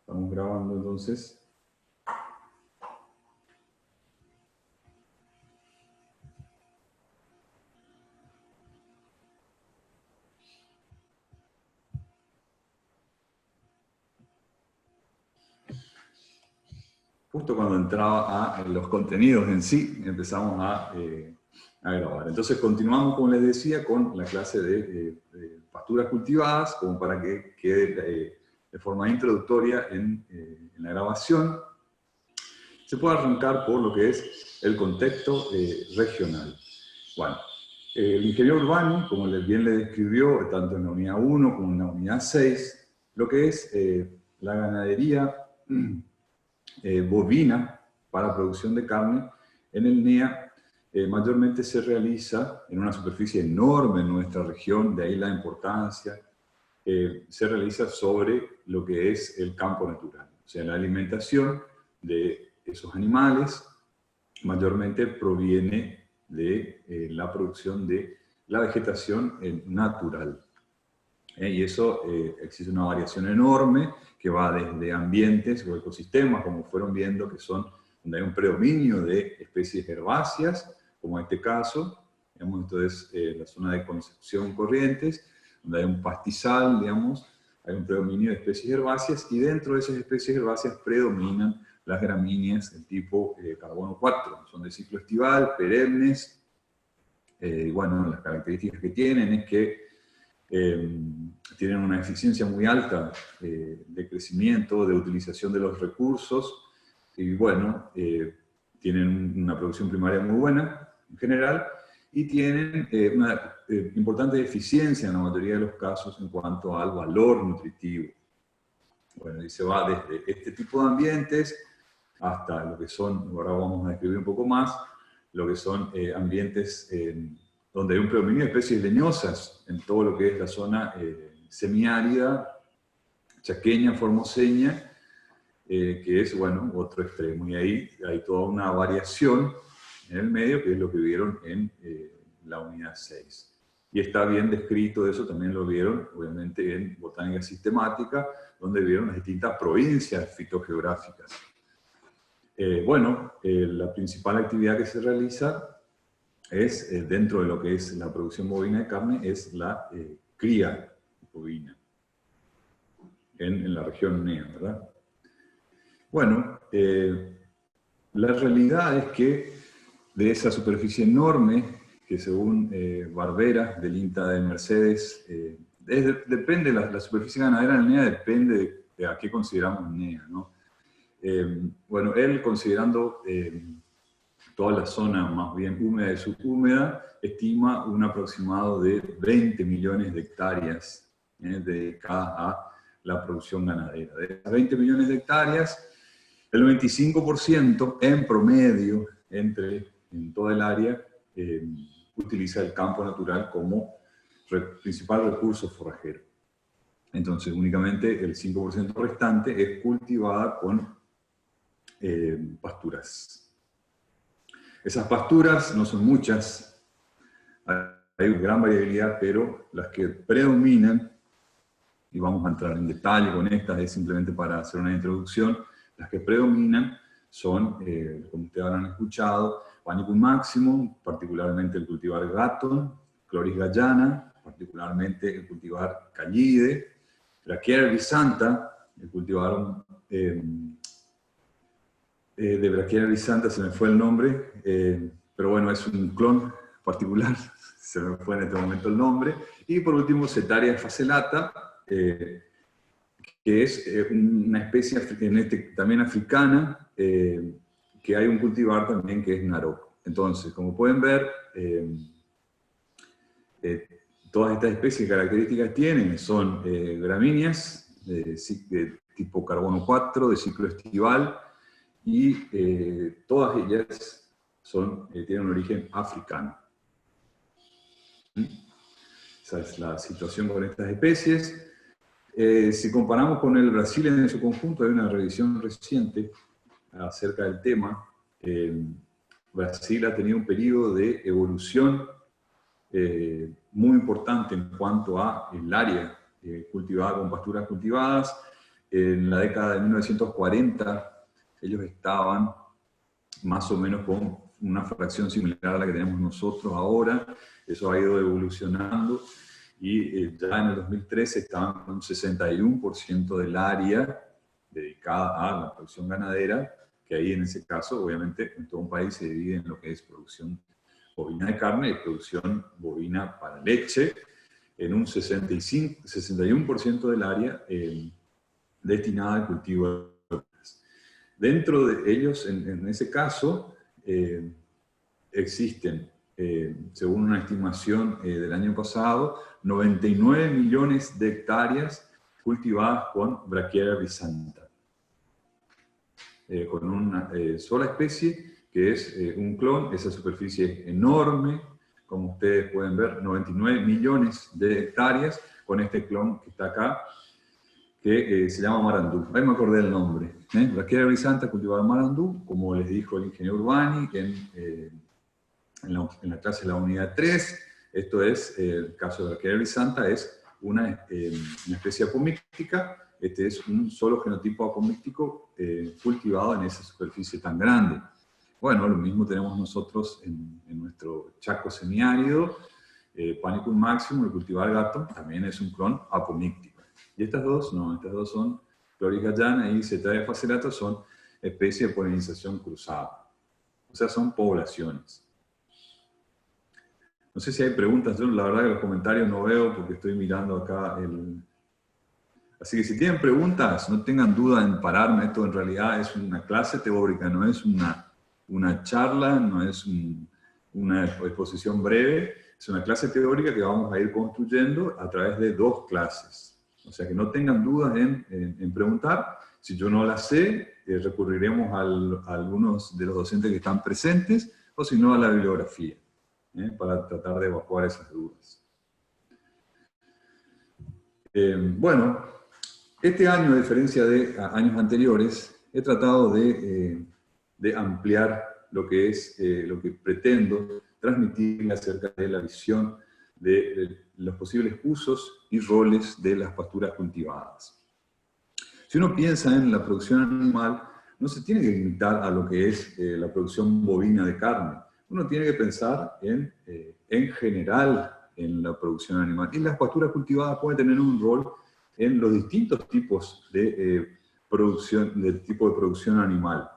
Estamos grabando entonces. Justo cuando entraba a los contenidos en sí, empezamos a grabar. Entonces continuamos, como les decía, con la clase de pasturas cultivadas, como para que quede de forma introductoria en la grabación. Se puede arrancar por lo que es el contexto regional. Bueno, el ingeniero Urbani, como bien le describió, tanto en la unidad 1 como en la unidad 6, lo que es la ganadería bovina para producción de carne en el NEA mayormente se realiza en una superficie enorme en nuestra región, de ahí la importancia, se realiza sobre lo que es el campo natural. O sea, la alimentación de esos animales mayormente proviene de la producción de la vegetación natural. Y eso existe una variación enorme que va desde ambientes o ecosistemas, como fueron viendo, que son donde hay un predominio de especies herbáceas, como en este caso, digamos, esto es la zona de Concepción Corrientes, donde hay un pastizal, digamos, hay un predominio de especies herbáceas, y dentro de esas especies herbáceas predominan las gramíneas del tipo carbono 4, son de ciclo estival, perennes, bueno, las características que tienen es que tienen una eficiencia muy alta de crecimiento, de utilización de los recursos, y bueno, tienen una producción primaria muy buena en general, y tienen una importante eficiencia en la mayoría de los casos en cuanto al valor nutritivo. Bueno, y se va desde este tipo de ambientes hasta lo que son, ahora vamos a describir un poco más, lo que son ambientes donde hay un predominio de especies leñosas en todo lo que es la zona semiárida, chaqueña, formoseña, que es, bueno, otro extremo. Y ahí hay toda una variación en el medio, que es lo que vieron en la unidad 6. Y está bien descrito eso, también lo vieron, obviamente, en botánica sistemática, donde vieron las distintas provincias fitogeográficas. La principal actividad que se realiza es, dentro de lo que es la producción bovina de carne, es la cría bovina en la región NEA, ¿verdad? Bueno, la realidad es que de esa superficie enorme, que según Barbera, del INTA de Mercedes, depende, la superficie ganadera en NEA depende de a qué consideramos NEA, ¿no? Bueno, él considerando toda la zona más bien húmeda y subhúmeda, estima un aproximado de 20 millones de hectáreas dedicadas a la producción ganadera. De esas 20 millones de hectáreas, el 95% en promedio en toda el área utiliza el campo natural como principal recurso forrajero. Entonces, únicamente el 5% restante es cultivada con pasturas. Esas pasturas no son muchas, hay una gran variabilidad, pero las que predominan, y vamos a entrar en detalle con estas, es simplemente para hacer una introducción, las que predominan son, como ustedes habrán escuchado, Panicum maximum, particularmente el cultivar Gatton, Chloris gallana, particularmente el cultivar Callide, Brachiaria risanta, el cultivar de Brachiaria risanta, se me fue el nombre, pero bueno, es un clon particular, se me fue en este momento el nombre. Y por último, Setaria facellata, que es una especie también africana, que hay un cultivar también que es Narok. Entonces, como pueden ver, todas estas especies características tienen, son gramíneas, de tipo carbono 4, de ciclo estival, y todas ellas tienen un origen africano. Esa es la situación con estas especies. Si comparamos con el Brasil en su conjunto, hay una revisión reciente acerca del tema. Brasil ha tenido un periodo de evolución muy importante en cuanto a el área cultivada con pasturas cultivadas. En la década de 1940, ellos estaban más o menos con una fracción similar a la que tenemos nosotros ahora. Eso ha ido evolucionando y ya en el 2013 estaban con un 61% del área dedicada a la producción ganadera, que ahí en ese caso, obviamente, en todo un país se divide en lo que es producción bovina de carne y producción bovina para leche, en un 61% del área destinada al cultivo de plantas. Dentro de ellos, en ese caso, existen, según una estimación del año pasado, 99 millones de hectáreas cultivadas con Brachiaria brisanta, con una sola especie, que es un clon. Esa superficie es enorme, como ustedes pueden ver, 99 millones de hectáreas con este clon que está acá, que se llama Marandú. Ahí me acordé del nombre. Brachiaria brisanta cultivada en Marandú, como les dijo el ingeniero Urbani en la clase de la unidad 3. Esto es, el caso de Brachiaria brisanta es una especie apomíctica. Este es un solo genotipo apomíctico cultivado en esa superficie tan grande. Bueno, lo mismo tenemos nosotros en nuestro Chaco semiárido. Panicum maximum, el cultivar gato, también es un clon apomíctico. Y estas dos, no, estas dos son Chloris gallana y Cetarea faceratus, son especies de polinización cruzada. O sea, son poblaciones. No sé si hay preguntas, yo la verdad que los comentarios no veo porque estoy mirando acá el... Así que si tienen preguntas, no tengan duda en pararme. Esto en realidad es una clase teórica, no es una charla, no es una exposición breve, es una clase teórica que vamos a ir construyendo a través de 2 clases. O sea que no tengan dudas en preguntar. Si yo no la sé, recurriremos a algunos de los docentes que están presentes, o si no a la bibliografía, para tratar de evacuar esas dudas. Bueno, este año, a diferencia de años anteriores, he tratado de ampliar lo que es lo que pretendo transmitir acerca de la visión de los posibles usos y roles de las pasturas cultivadas. Si uno piensa en la producción animal, no se tiene que limitar a lo que es la producción bovina de carne. Uno tiene que pensar en general en la producción animal. Y las pasturas cultivadas pueden tener un rol en los distintos tipos de producción animal.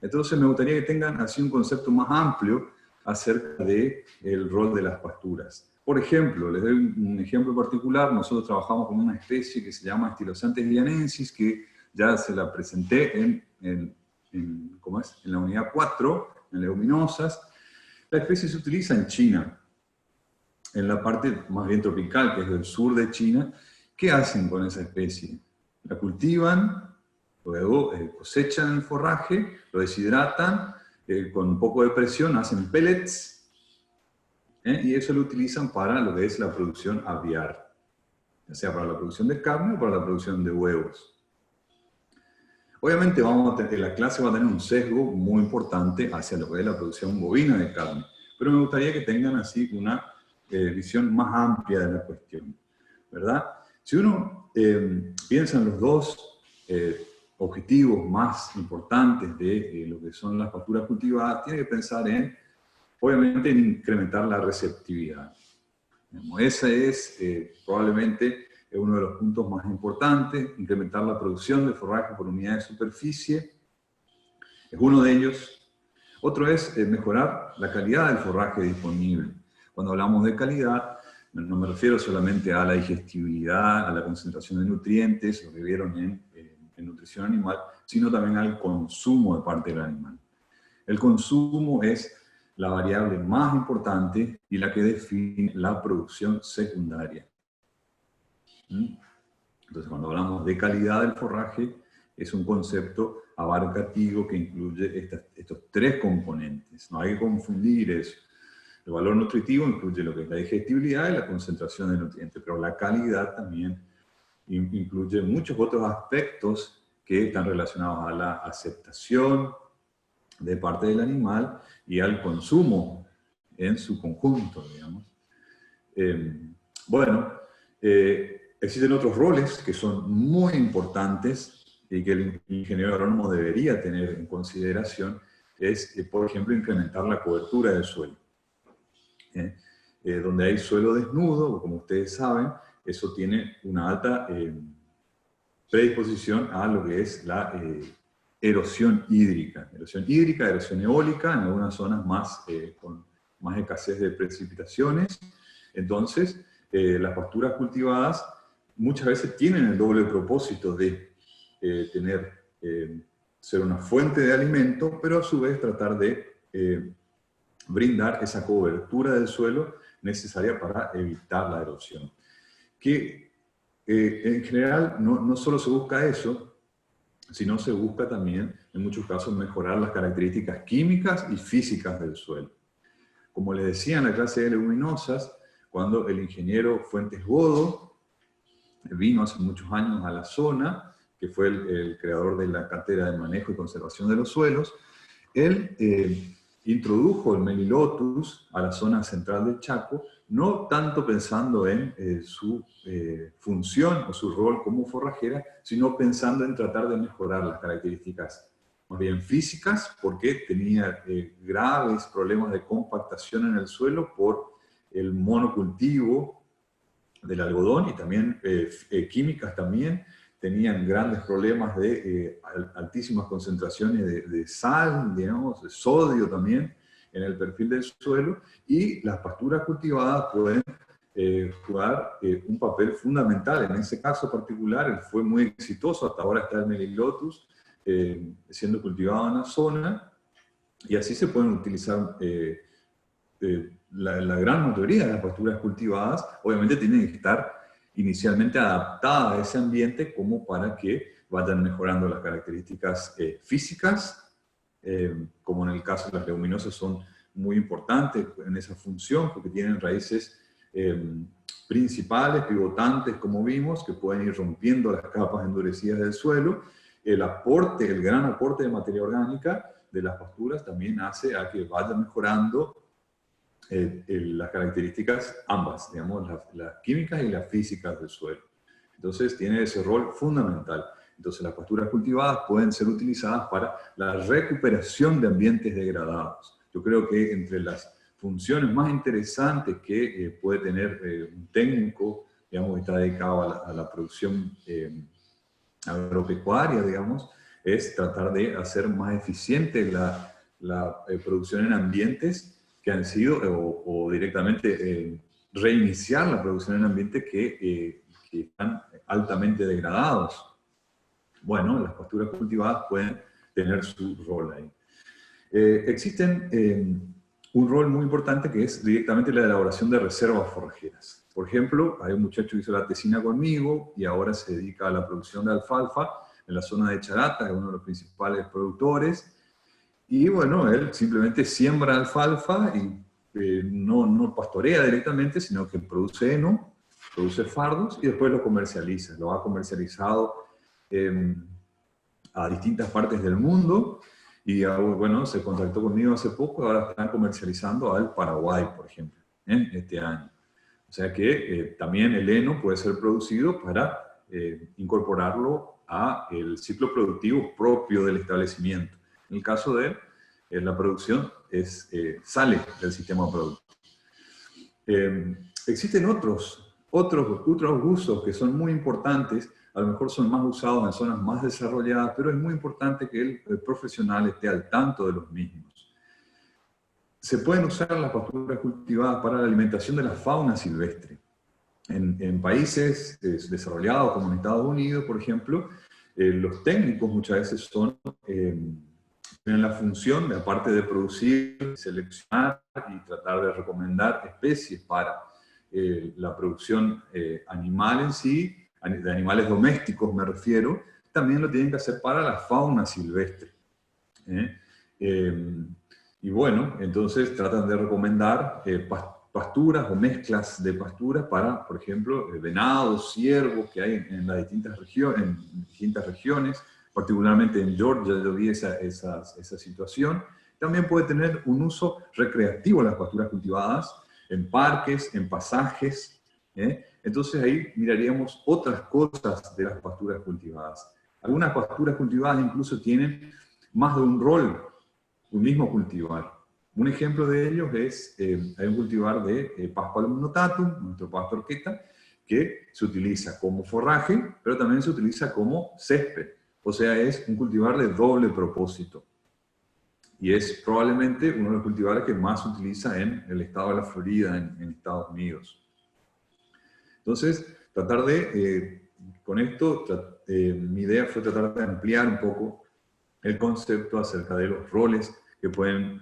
Entonces me gustaría que tengan así un concepto más amplio acerca del rol de las pasturas. Por ejemplo, les doy un ejemplo particular. Nosotros trabajamos con una especie que se llama Stylosantes vianensis, que ya se la presenté en la unidad 4, en leguminosas. La especie se utiliza en China, en la parte más bien tropical, que es del sur de China. ¿Qué hacen con esa especie? La cultivan, luego cosechan el forraje, lo deshidratan, con un poco de presión hacen pellets, y eso lo utilizan para lo que es la producción aviar, ya sea para la producción de carne o para la producción de huevos. Obviamente la clase va a tener un sesgo muy importante hacia lo que es la producción bovina de carne, pero me gustaría que tengan así una visión más amplia de la cuestión, ¿verdad? Si uno piensa en los 2 objetivos más importantes de lo que son las pasturas cultivadas, tiene que pensar obviamente, en incrementar la receptividad. Ese es probablemente uno de los puntos más importantes. Incrementar la producción de forraje por unidad de superficie es uno de ellos. Otro es mejorar la calidad del forraje disponible. Cuando hablamos de calidad, no me refiero solamente a la digestibilidad, a la concentración de nutrientes, lo que vieron en nutrición animal, sino también al consumo de parte del animal. El consumo es la variable más importante y la que define la producción secundaria. Entonces, cuando hablamos de calidad del forraje, es un concepto abarcativo que incluye estos 3 componentes. No hay que confundir eso. El valor nutritivo incluye lo que es la digestibilidad y la concentración de nutrientes, pero la calidad también incluye muchos otros aspectos que están relacionados a la aceptación de parte del animal y al consumo en su conjunto, digamos. Existen otros roles que son muy importantes y que el ingeniero agrónomo debería tener en consideración, es, por ejemplo, incrementar la cobertura del suelo. Donde hay suelo desnudo, como ustedes saben, eso tiene una alta predisposición a lo que es la erosión hídrica. Erosión eólica, en algunas zonas más, con más escasez de precipitaciones. Entonces, las pasturas cultivadas muchas veces tienen el doble propósito de ser una fuente de alimento, pero a su vez tratar de brindar esa cobertura del suelo necesaria para evitar la erosión. Que en general no solo se busca eso, sino se busca también, en muchos casos, mejorar las características químicas y físicas del suelo. Como les decía en la clase de leguminosas, cuando el ingeniero Fuentes Godo vino hace muchos años a la zona, que fue el creador de la cátedra de manejo y conservación de los suelos, él introdujo el Melilotus a la zona central del Chaco, no tanto pensando en su función o su rol como forrajera, sino pensando en tratar de mejorar las características más bien físicas, porque tenía graves problemas de compactación en el suelo por el monocultivo del algodón, y también químicas también. Tenían grandes problemas de altísimas concentraciones de sal, digamos, de sodio también en el perfil del suelo, y las pasturas cultivadas pueden jugar un papel fundamental. En ese caso particular, él fue muy exitoso. Hasta ahora está el Melilotus siendo cultivado en la zona, y así se pueden utilizar la gran mayoría de las pasturas cultivadas. Obviamente tienen que estar inicialmente adaptadas a ese ambiente como para que vayan mejorando las características físicas, como en el caso de las leguminosas son muy importantes en esa función, porque tienen raíces principales, pivotantes, como vimos, que pueden ir rompiendo las capas endurecidas del suelo. El gran aporte de materia orgánica de las pasturas también hace a que vayan mejorando las características ambas, digamos, las químicas y las físicas del suelo. Entonces tiene ese rol fundamental. Entonces las pasturas cultivadas pueden ser utilizadas para la recuperación de ambientes degradados. Yo creo que entre las funciones más interesantes que puede tener un técnico, digamos, que está dedicado a la producción agropecuaria, digamos, es tratar de hacer más eficiente la producción en ambientes que han sido, o directamente reiniciar la producción en ambientes que están altamente degradados. Bueno, las pasturas cultivadas pueden tener su rol ahí. Existen un rol muy importante que es directamente la elaboración de reservas forrajeras. Por ejemplo, hay un muchacho que hizo la tesina conmigo y ahora se dedica a la producción de alfalfa en la zona de Charata, que es uno de los principales productores. Y bueno, él simplemente siembra alfalfa y no pastorea directamente, sino que produce heno, produce fardos y después lo comercializa. Lo ha comercializado a distintas partes del mundo, y bueno, se contactó conmigo hace poco, ahora están comercializando al Paraguay, por ejemplo, este año. O sea que también el heno puede ser producido para incorporarlo al ciclo productivo propio del establecimiento. En el caso de él, la producción sale del sistema productivo. Existen otros usos que son muy importantes, a lo mejor son más usados en zonas más desarrolladas, pero es muy importante que el profesional esté al tanto de los mismos. Se pueden usar las pasturas cultivadas para la alimentación de la fauna silvestre. En países desarrollados como en Estados Unidos, por ejemplo, los técnicos muchas veces tienen la función, aparte de producir, seleccionar y tratar de recomendar especies para la producción animal en sí, de animales domésticos me refiero, también lo tienen que hacer para la fauna silvestre. Y bueno, entonces tratan de recomendar pasturas o mezclas de pasturas para, por ejemplo, venados, ciervos que hay en las distintas regiones, particularmente en Georgia yo vi esa situación. También puede tener un uso recreativo las pasturas cultivadas en parques, en pasajes, en Entonces ahí miraríamos otras cosas de las pasturas cultivadas. Algunas pasturas cultivadas incluso tienen más de un rol, un mismo cultivar. Un ejemplo de ellos es, hay un cultivar de Paspalum notatum, nuestro pasto horqueta, que se utiliza como forraje, pero también se utiliza como césped. O sea, es un cultivar de doble propósito. Y es probablemente uno de los cultivares que más se utiliza en el estado de la Florida, en Estados Unidos. Entonces, tratar de, con esto, mi idea fue tratar de ampliar un poco el concepto acerca de los roles que pueden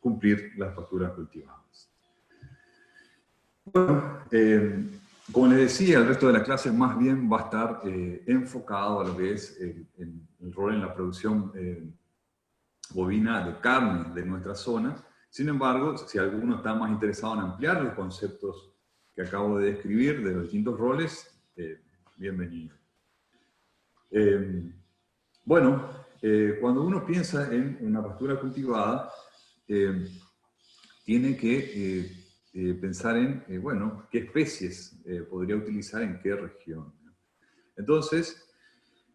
cumplir las pasturas cultivadas. Bueno, como les decía, el resto de la clase más bien va a estar enfocado a lo que es el rol en la producción bovina de carne de nuestra zona. Sin embargo, si alguno está más interesado en ampliar los conceptos que acabo de describir de los distintos roles, bienvenido. Bueno, cuando uno piensa en una pastura cultivada, tiene que pensar en, bueno, qué especies podría utilizar en qué región. Entonces,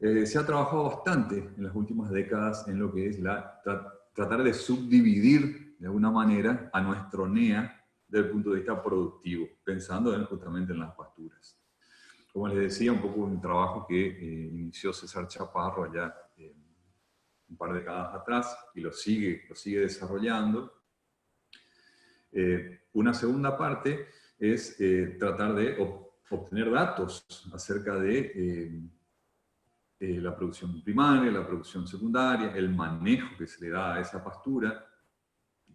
se ha trabajado bastante en las últimas décadas en lo que es tratar de subdividir de alguna manera a nuestro NEA desde el punto de vista productivo, pensando justamente en las pasturas. Como les decía, un poco un trabajo que inició César Chaparro allá un par de décadas atrás y lo sigue desarrollando. Una segunda parte es tratar de obtener datos acerca de la producción primaria, la producción secundaria, el manejo que se le da a esa pastura,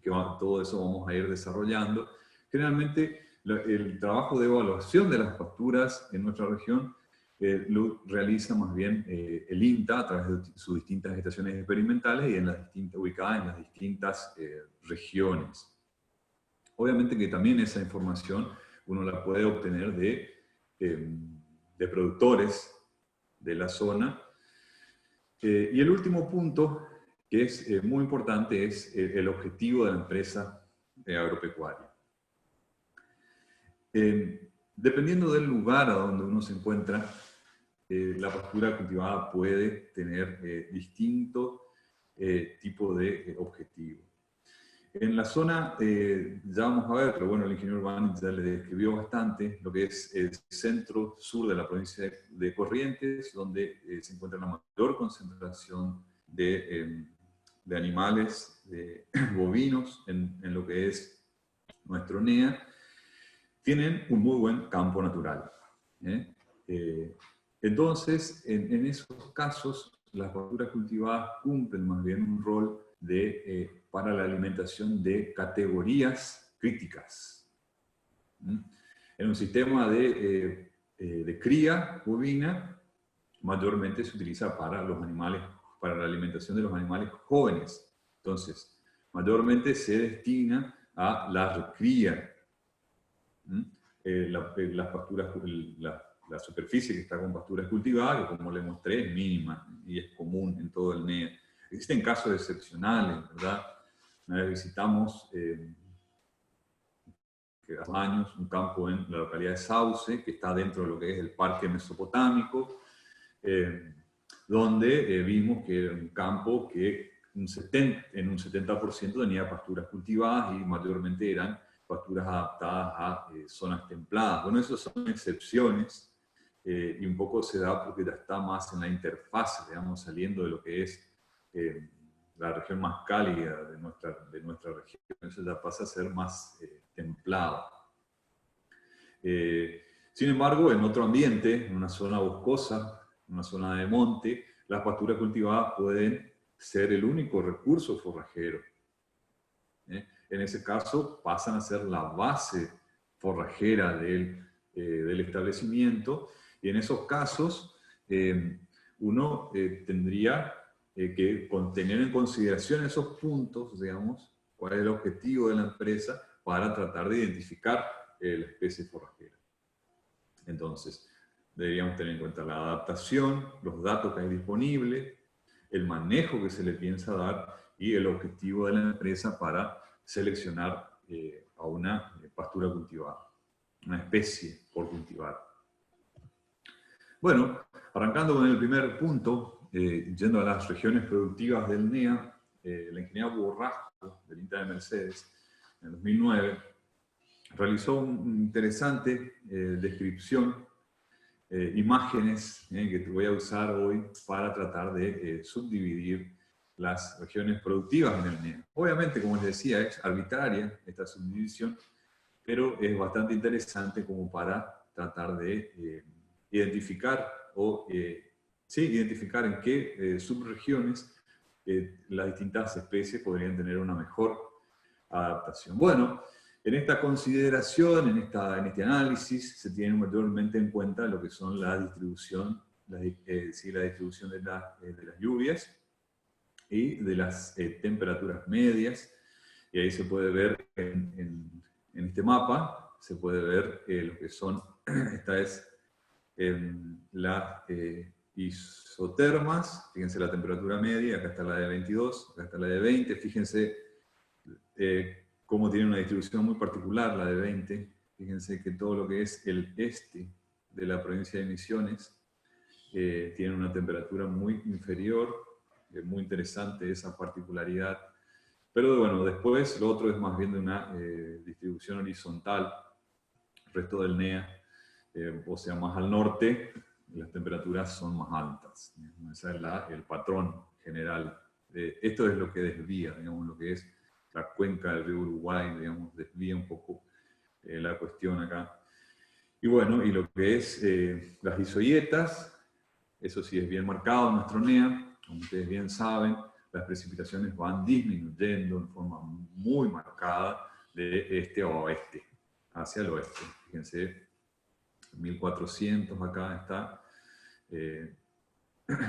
que todo eso vamos a ir desarrollando. Generalmente el trabajo de evaluación de las pasturas en nuestra región lo realiza más bien el INTA a través de sus distintas estaciones experimentales y ubicadas en las distintas regiones. Obviamente que también esa información uno la puede obtener de productores de la zona. Y el último punto, que es muy importante, es el objetivo de la empresa agropecuaria. Dependiendo del lugar a donde uno se encuentra, la pastura cultivada puede tener distinto tipo de objetivo. En la zona, ya vamos a ver, pero bueno, el ingeniero Urbán ya le describió bastante lo que es el centro-sur de la provincia de Corrientes, donde se encuentra la mayor concentración de animales bovinos en lo que es nuestro NEA, tienen un muy buen campo natural. Entonces, en esos casos, las pasturas cultivadas cumplen más bien un rol para la alimentación de categorías críticas. En un sistema de cría bovina, mayormente se utiliza para los animales, para la alimentación de los animales jóvenes. Entonces, mayormente se destina a la recría. Las pasturas, la superficie que está con pasturas cultivadas, que como les mostré, es mínima y es común en todo el NEA. Existen casos excepcionales, ¿verdad? Una vez visitamos hace años un campo en la localidad de Sauce, que está dentro de lo que es el Parque Mesopotámico, donde vimos que era un campo que en un 70% tenía pasturas cultivadas y mayormente eran pasturas adaptadas a zonas templadas. Bueno, esas son excepciones y un poco se da porque ya está más en la interfaz, digamos, saliendo de lo que es la región más cálida de nuestra región. Eso ya pasa a ser más templado. Sin embargo, en otro ambiente, en una zona boscosa, en una zona de monte, las pasturas cultivadas pueden ser el único recurso forrajero. En ese caso pasan a ser la base forrajera del establecimiento, y en esos casos uno tendría que tener en consideración esos puntos, digamos, cuál es el objetivo de la empresa para tratar de identificar la especie forrajera. Entonces, deberíamos tener en cuenta la adaptación, los datos que hay disponibles, el manejo que se le piensa dar y el objetivo de la empresa para seleccionar a una pastura cultivada. una especie por cultivar. Bueno, arrancando con el primer punto, yendo a las regiones productivas del NEA, la ingeniera Borrasco, del INTA de Mercedes, en 2009, realizó una interesante descripción, imágenes que te voy a usar hoy para tratar de subdividir las regiones productivas en el NEA. Obviamente, como les decía, es arbitraria esta subdivisión, pero es bastante interesante como para tratar de identificar o identificar en qué subregiones las distintas especies podrían tener una mejor adaptación. Bueno, en esta consideración, en este análisis, se tiene mayormente en cuenta lo que son la distribución, la distribución de las lluvias y de las temperaturas medias. Y ahí se puede ver en este mapa, se puede ver lo que son, esta es las isotermas, fíjense la temperatura media, acá está la de 22, acá está la de 20, fíjense cómo tiene una distribución muy particular la de 20, fíjense que todo lo que es el este de la provincia de Misiones tiene una temperatura muy inferior, muy interesante esa particularidad. Pero bueno, después lo otro es más bien de una distribución horizontal, el resto del NEA, o sea, más al norte, las temperaturas son más altas. Ese es el patrón general. Esto es lo que desvía, digamos, lo que es la cuenca del río Uruguay, digamos, desvía un poco la cuestión acá. Y bueno, y lo que es las isoietas, eso sí es bien marcado en nuestro NEA, como ustedes bien saben, las precipitaciones van disminuyendo de forma muy marcada de este a oeste, hacia el oeste. Fíjense, 1400 acá está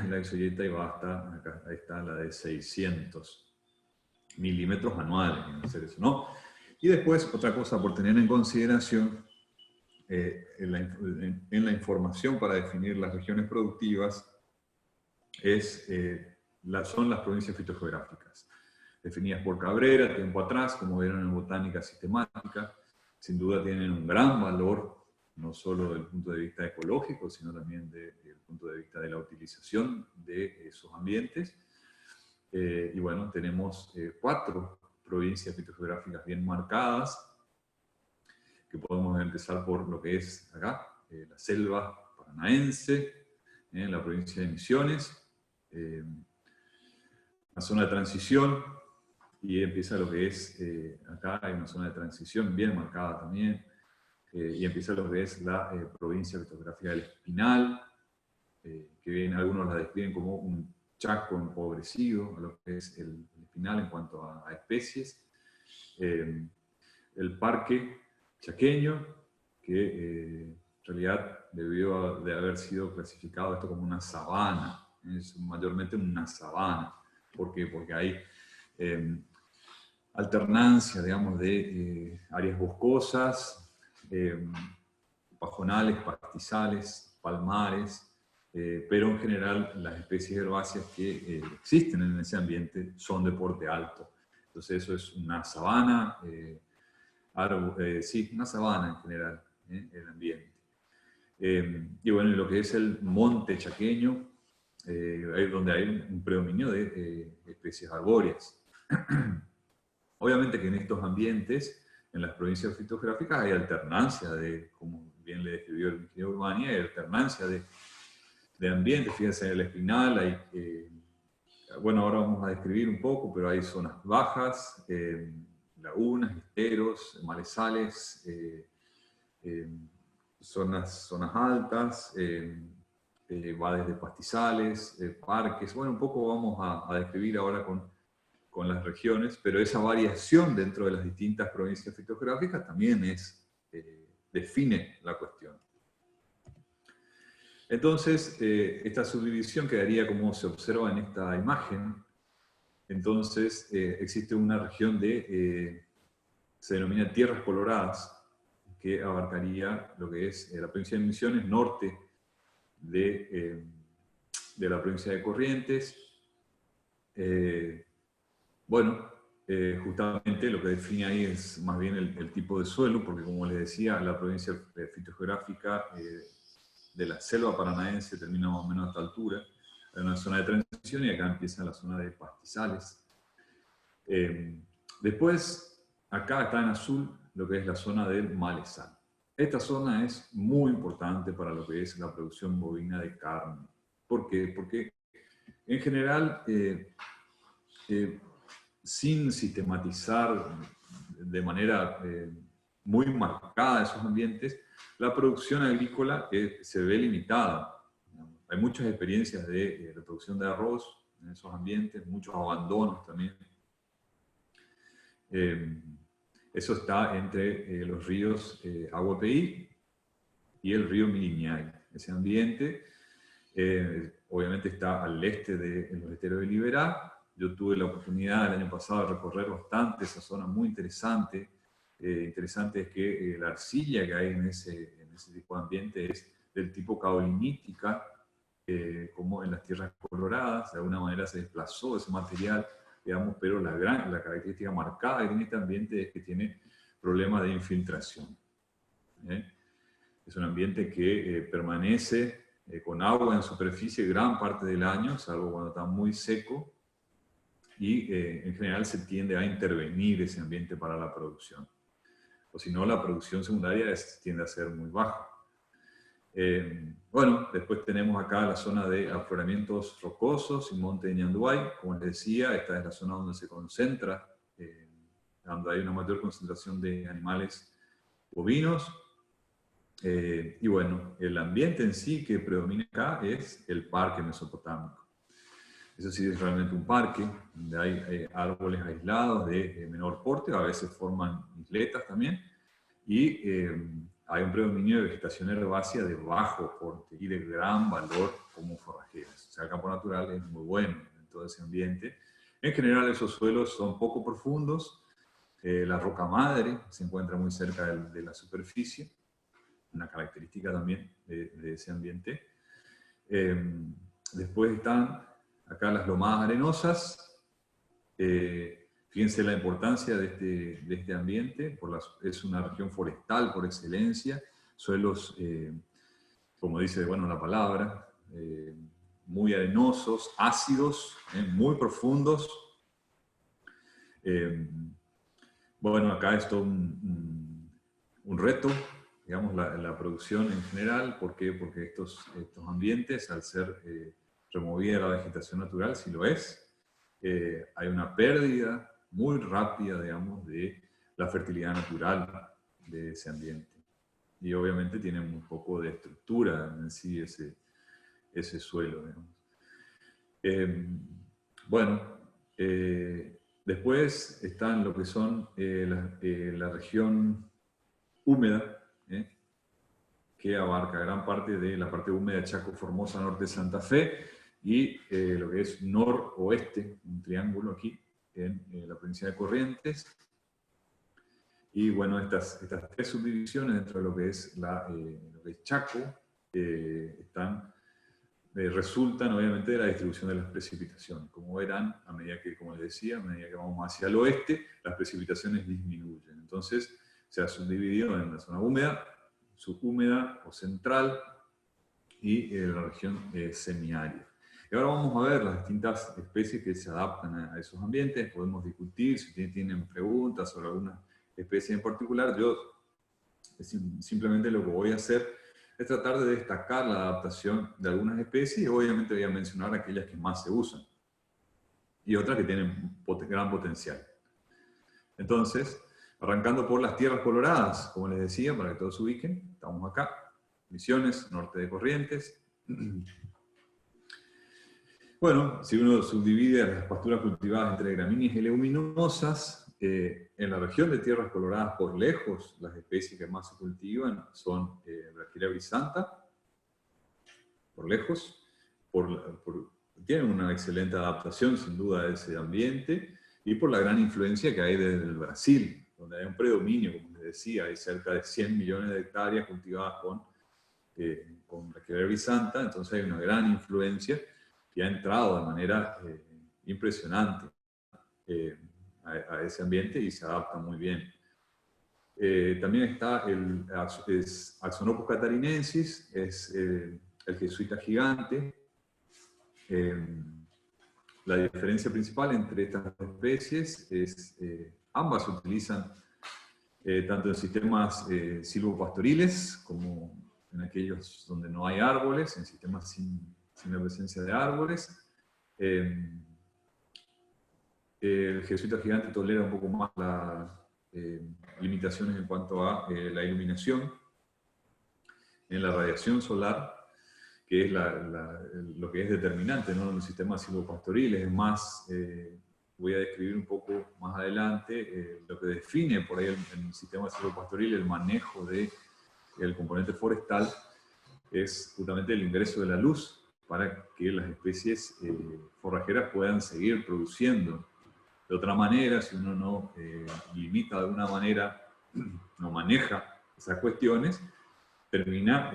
la isoyeta y va hasta, acá, ahí está la de 600 milímetros anuales, en hacer eso, ¿no? Y después, otra cosa por tener en consideración, en la información para definir las regiones productivas, son las provincias fitogeográficas, definidas por Cabrera tiempo atrás, como vieron en Botánica Sistemática. Sin duda tienen un gran valor, no solo desde el punto de vista ecológico, sino también desde el punto de vista de la utilización de esos ambientes. Y bueno, tenemos 4 provincias fitogeográficas bien marcadas, que podemos empezar por lo que es acá, la selva paranaense, en la provincia de Misiones, una zona de transición, y empieza lo que es, acá hay una zona de transición bien marcada también, y empieza lo que es la provincia fitográfica del Espinal, que bien, algunos la describen como un Chaco empobrecido, a lo que es el Espinal en cuanto a especies. El parque chaqueño, que en realidad debió de haber sido clasificado esto como una sabana, es mayormente una sabana. ¿Por qué? Porque hay alternancia, digamos, de áreas boscosas, pajonales, pastizales, palmares, pero en general las especies herbáceas que existen en ese ambiente son de porte alto. Entonces eso es una sabana, sí, una sabana en general, el ambiente. Y bueno, lo que es el monte chaqueño, donde hay un predominio de especies arbóreas. Obviamente que en estos ambientes, en las provincias fitogeográficas, hay alternancia de, como bien le describió el ingeniero Urbani, hay alternancia de ambientes. Fíjense en el Espinal, hay, bueno, ahora vamos a describir un poco, pero hay zonas bajas, lagunas, esteros, malezales, zonas altas, va desde pastizales, parques. Bueno, un poco vamos a describir ahora con las regiones, pero esa variación dentro de las distintas provincias fitogeográficas también define la cuestión. Entonces, esta subdivisión quedaría como se observa en esta imagen. Entonces, existe una región se denomina tierras coloradas, que abarcaría lo que es la provincia de Misiones, norte de la provincia de Corrientes. Bueno, justamente lo que define ahí es más bien el tipo de suelo, porque como les decía, la provincia fitogeográfica de la selva paranaense termina más o menos a esta altura, hay una zona de transición y acá empieza la zona de pastizales. Después, acá está en azul lo que es la zona del malezal. Esta zona es muy importante para lo que es la producción bovina de carne. ¿Por qué? Porque en general, sin sistematizar de manera muy marcada esos ambientes, la producción agrícola se ve limitada. Hay muchas experiencias de reproducción de arroz en esos ambientes, muchos abandonos también. Eso está entre los ríos Aguapeí y el río Miriñay. Ese ambiente obviamente está al este de los esteros de Liberá. Yo tuve la oportunidad el año pasado de recorrer bastante esa zona muy interesante. Interesante es que la arcilla que hay en ese tipo de ambiente es del tipo caolinítica, como en las tierras coloradas. De alguna manera se desplazó ese material, digamos, pero la característica marcada que tiene este ambiente es que tiene problemas de infiltración. Es un ambiente que permanece con agua en superficie gran parte del año, salvo cuando está muy seco, y en general se tiende a intervenir ese ambiente para la producción. O si no, la producción secundaria tiende a ser muy baja. Bueno, después tenemos acá la zona de afloramientos rocosos y monte de Ñanduay. Como les decía, esta es la zona donde se concentra, donde hay una mayor concentración de animales bovinos. Y bueno, el ambiente en sí que predomina acá es el parque mesopotámico. Eso sí es realmente un parque, donde hay árboles aislados de menor porte, a veces forman isletas también, y hay un predominio de vegetación herbácea de bajo porte y de gran valor como forrajeras. O sea, el campo natural es muy bueno en todo ese ambiente. En general esos suelos son poco profundos, la roca madre se encuentra muy cerca de la superficie, una característica también de ese ambiente. Después están acá las lomadas arenosas. Fíjense la importancia de este ambiente, es una región forestal por excelencia, suelos, como dice bueno, la palabra, muy arenosos, ácidos, muy profundos. Bueno, acá es todo un reto, digamos, la producción en general. ¿Por qué? Porque estos ambientes, al ser removida la vegetación natural, si lo es, hay una pérdida muy rápida, digamos, de la fertilidad natural de ese ambiente. Y obviamente tiene un poco de estructura en sí ese suelo, digamos. Bueno, después están lo que son la región húmeda, que abarca gran parte de la parte húmeda de Chaco, Formosa, norte de Santa Fe, y lo que es noroeste, un triángulo aquí, en la provincia de Corrientes. Y bueno, estas tres subdivisiones dentro de lo que es, lo que es Chaco resultan obviamente de la distribución de las precipitaciones. Como verán, a medida que, como les decía, a medida que vamos hacia el oeste, las precipitaciones disminuyen. Entonces se ha subdividido en la zona húmeda, subhúmeda o central, y la región semiárida. Y ahora vamos a ver las distintas especies que se adaptan a esos ambientes. Podemos discutir si tienen preguntas sobre alguna especie en particular. Yo simplemente lo que voy a hacer es tratar de destacar la adaptación de algunas especies, y obviamente voy a mencionar aquellas que más se usan y otras que tienen gran potencial. Entonces, arrancando por las tierras coloradas, como les decía, para que todos se ubiquen, estamos acá. Misiones, norte de Corrientes. Bueno, si uno subdivide las pasturas cultivadas entre gramíneas y leguminosas, en la región de tierras coloradas por lejos, las especies que más se cultivan son Brachyra brisanta, por lejos, tienen una excelente adaptación sin duda a ese ambiente, y por la gran influencia que hay desde el Brasil, donde hay un predominio, como les decía, hay cerca de 100 millones de hectáreas cultivadas con Brachyra brisanta. Entonces hay una gran influencia que ha entrado de manera impresionante a ese ambiente y se adaptan muy bien. También está el Axonopus catarinensis, es el jesuita gigante. La diferencia principal entre estas dos especies es ambas se utilizan tanto en sistemas silvopastoriles como en aquellos donde no hay árboles, en sistemas sin la presencia de árboles. El jesuita gigante tolera un poco más las limitaciones en cuanto a la iluminación en la radiación solar, que es lo que es determinante, ¿no?, en los sistemas silvopastoriles. Es más, voy a describir un poco más adelante lo que define por ahí en el sistema silvopastoril el manejo del componente forestal, es justamente el ingreso de la luz para que las especies forrajeras puedan seguir produciendo. De otra manera, si uno no limita de alguna manera, no maneja esas cuestiones, termina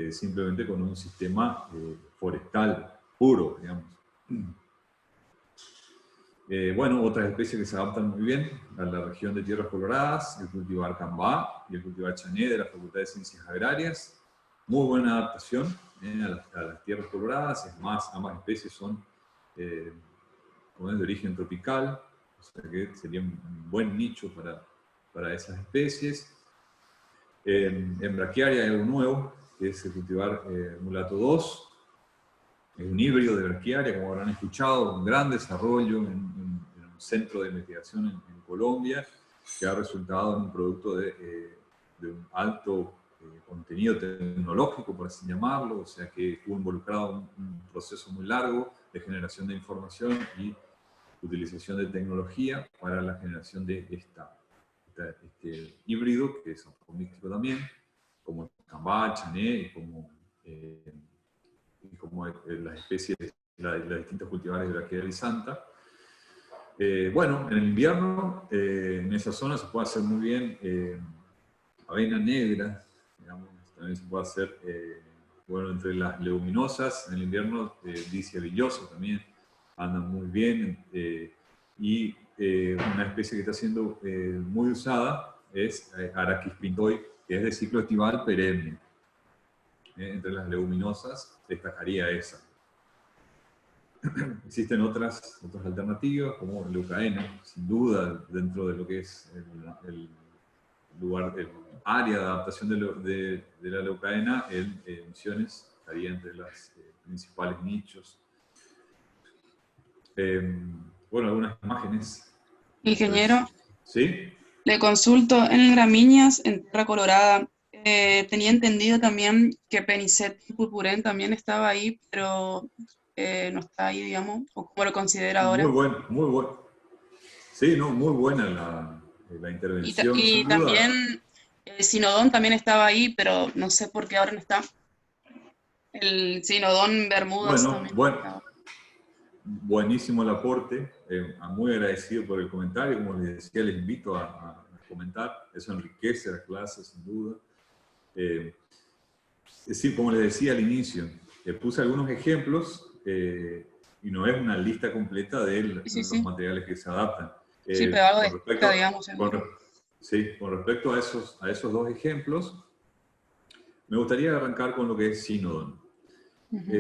simplemente con un sistema forestal puro, digamos. Bueno, otras especies que se adaptan muy bien a la región de tierras coloradas, el cultivar cambá y el cultivar chané de la Facultad de Ciencias Agrarias. Muy buena adaptación a las tierras coloradas, es más, ambas especies son como es de origen tropical, o sea que sería un buen nicho para esas especies. En braquiaria hay algo nuevo, que es el cultivar mulato 2, es un híbrido de braquiaria, como habrán escuchado, un gran desarrollo en un centro de investigación en Colombia, que ha resultado en un producto de un alto contenido tecnológico, por así llamarlo, o sea que estuvo involucrado en un proceso muy largo de generación de información y utilización de tecnología para la generación de este híbrido, que es un poco místico también, como cambá, chané y como las especies, las distintas cultivares de braquiaria y santa. Bueno, en el invierno, en esa zona se puede hacer muy bien avena negra, digamos, también se puede hacer, bueno, entre las leguminosas, en el invierno, Dicia villosa también andan muy bien, y una especie que está siendo muy usada es Arachis pindoi, que es de ciclo estival perenne. Entre las leguminosas destacaría esa. Existen otras alternativas, como leucaena, sin duda, dentro de lo que es el área de adaptación de la leucaena, en Misiones estaría entre los principales nichos. Bueno, algunas imágenes. Ingeniero, ¿Sí? le consulto en gramíneas, en tierra colorada. Tenía entendido también que Penicet purpurén también estaba ahí, pero no está ahí, digamos, o como lo considera Muy ahora. bueno, muy bueno. Sí, no, muy buena la intervención, sin Y duda. también Sinodón también estaba ahí, pero no sé por qué ahora no está. El Sinodón Bermudas Bueno, también bueno, estaba. buenísimo el aporte, muy agradecido por el comentario, como les decía, les invito a comentar, eso enriquece la clase, sin duda. Es decir, como les decía al inicio, puse algunos ejemplos y no es una lista completa de Sí, los sí, materiales que se adaptan. sí, pero algo Con destaca, respecto, digamos. sí, con respecto a esos dos ejemplos, me gustaría arrancar con lo que es Sinodon. Ujú.